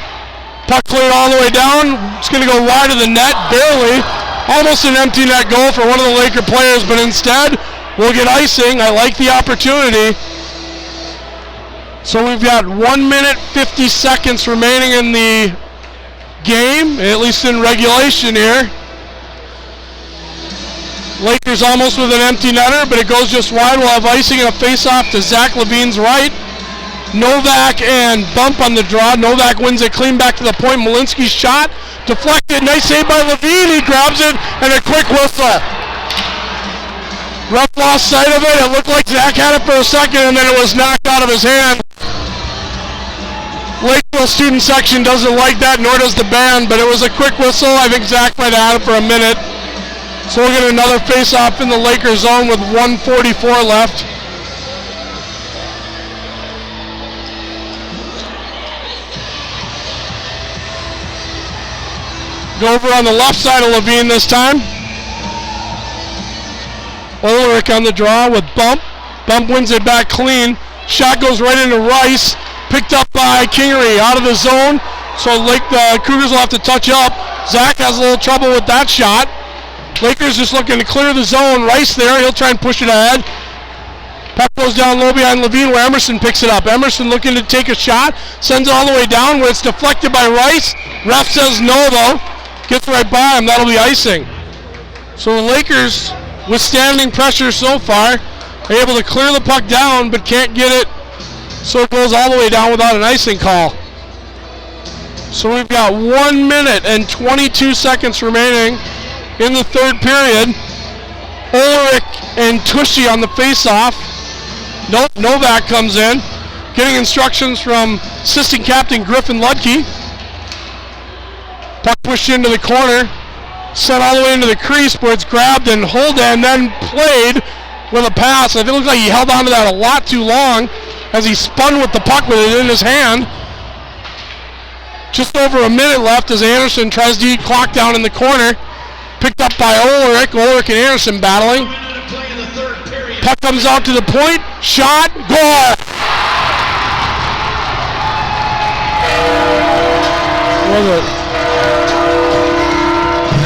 Puck cleared all the way down. It's going to go wide of the net, barely. Almost an empty net goal for one of the Laker players, but instead we'll get icing. I like the opportunity. So we've got 1 minute 50 seconds remaining in the game, at least in regulation here. Lakers almost with an empty netter, but it goes just wide. We'll have icing and a face-off to Zach Levine's right. Novak and Bump on the draw. Novak wins it clean back to the point. Malinsky's shot deflected. Nice save by Levine. He grabs it and a quick whistle. Ref lost sight of it. It looked like Zach had it for a second and then it was knocked out of his hand. Lakeville student section doesn't like that, nor does the band, but it was a quick whistle. I think Zach might have had it for a minute. So we'll get another face-off in the Lakers zone with 1:44 left. Go over on the left side of Levine this time. Ulrich on the draw with Bump. Bump wins it back clean. Shot goes right into Rice. Picked up by Kingery out of the zone. So the Cougars will have to touch up. Zach has a little trouble with that shot. Lakers just looking to clear the zone. Rice there. He'll try and push it ahead. Puck goes down low behind Levine where Emerson picks it up. Emerson looking to take a shot. Sends it all the way down where it's deflected by Rice. Ref says no though. Gets right by him. That'll be icing. So the Lakers, withstanding pressure so far, are able to clear the puck down but can't get it so it goes all the way down without an icing call. So we've got 1 minute and 22 seconds remaining in the third period. Ulrich and Tushy on the face-off. Novak comes in, getting instructions from assistant captain Griffin Ludke. Puck pushed into the corner, sent all the way into the crease where it's grabbed and hold and then played with a pass. It looks like he held on to that a lot too long as he spun with the puck with it in his hand. Just over a minute left as Anderson tries to eat clock down in the corner. Picked up by Ulrich. Ulrich and Anderson battling. Puck comes out to the point. Shot. Goal!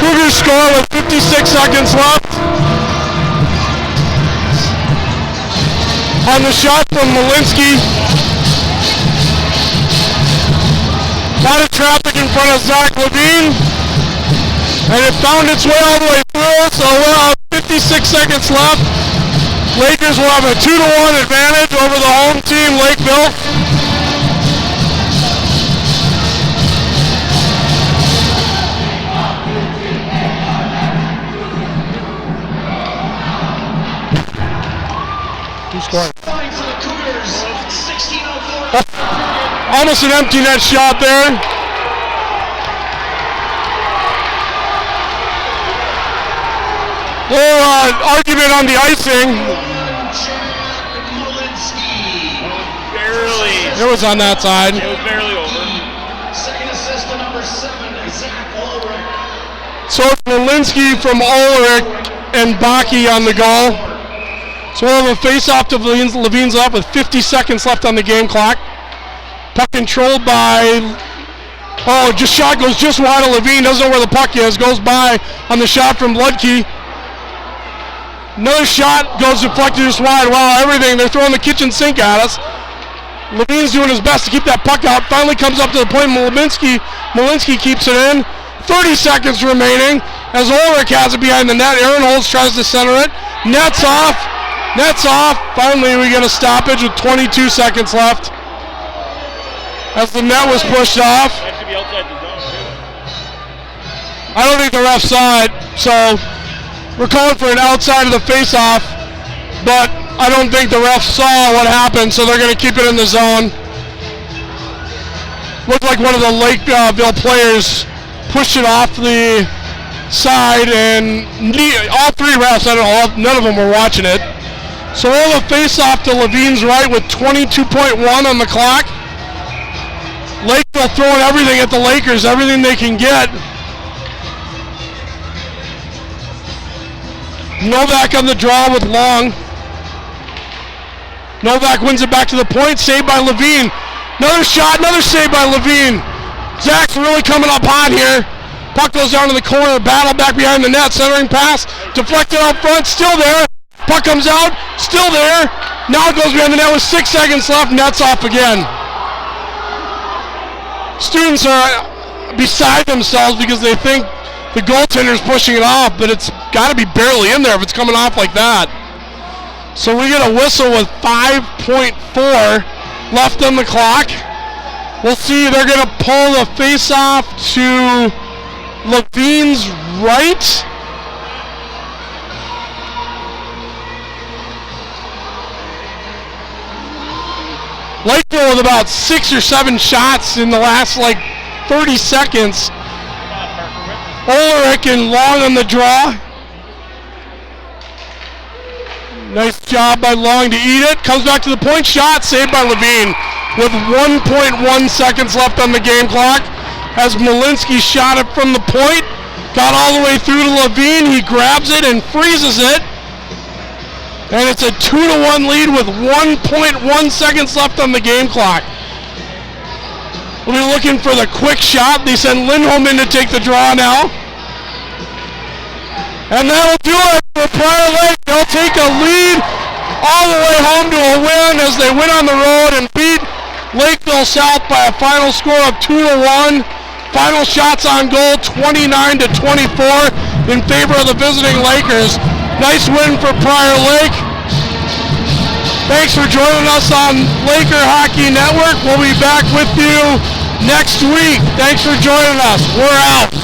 Cougars score with 56 seconds left. On the shot from Malinsky. Lot of traffic in front of Zach Levine. And it found its way all the way through, so we'll have 56 seconds left. Lakers will have a 2-1 advantage over the home team, Lakeville. Who's scoring? Almost an empty net shot there. Little argument on the icing. Barely. It was on that side. It was barely over. Second assist to number 7, Zach Ulrich. So it's Malinsky from Ulrich and Baki on the goal. So we'll have a face-off to Levine's up with 50 seconds left on the game clock. Puck controlled by Oh, just shot goes just wide of Levine. Doesn't know where the puck is. Goes by on the shot from Ludke. Another shot goes deflected just wide. Wow, everything. They're throwing the kitchen sink at us. Levine's doing his best to keep that puck out. Finally comes up to the point. Malinsky keeps it in. 30 seconds remaining as Ulrich has it behind the net. Aaron Holtz tries to center it. Net's off. Net's off. Finally, we get a stoppage with 22 seconds left as the net was pushed off. That should be outside the zone, too. I don't think the ref saw it, so we're calling for an outside of the face-off, but I don't think the ref saw what happened, so they're going to keep it in the zone. Looked like one of the Lakeville players pushed it off the side, and all three refs, none of them were watching it. So we'll have a face-off to Levine's right with 22.1 on the clock. Lakeville throwing everything at the Lakers, everything they can get. Novak on the draw with Long. Novak wins it back to the point, saved by Levine. Another shot, another save by Levine. Zach's really coming up hot here. Puck goes down to the corner, battle back behind the net, centering pass, deflected out front, still there. Puck comes out, still there. Now it goes behind the net with 6 seconds left, net's off again. Students are beside themselves because they think the goaltender's pushing it off, but it's got to be barely in there if it's coming off like that. So we get a whistle with 5.4 left on the clock. We'll see, they're going to pull the face-off to Levine's right. Lakeville with about 6 or 7 shots in the last 30 seconds. Ulrich and Long on the draw. Nice job by Long to eat it. Comes back to the point, shot saved by Levine with 1.1 seconds left on the game clock. As Malinsky shot it from the point, got all the way through to Levine. He grabs it and freezes it. And it's a 2-1 lead with 1.1 seconds left on the game clock. We'll be looking for the quick shot. They send Lindholm in to take the draw now. And that'll do it for Prior Lake. They'll take a lead all the way home to a win as they win on the road and beat Lakeville South by a final score of 2-1. Final shots on goal, 29-24 in favor of the visiting Lakers. Nice win for Prior Lake. Thanks for joining us on Laker Hockey Network. We'll be back with you next week. Thanks for joining us. We're out.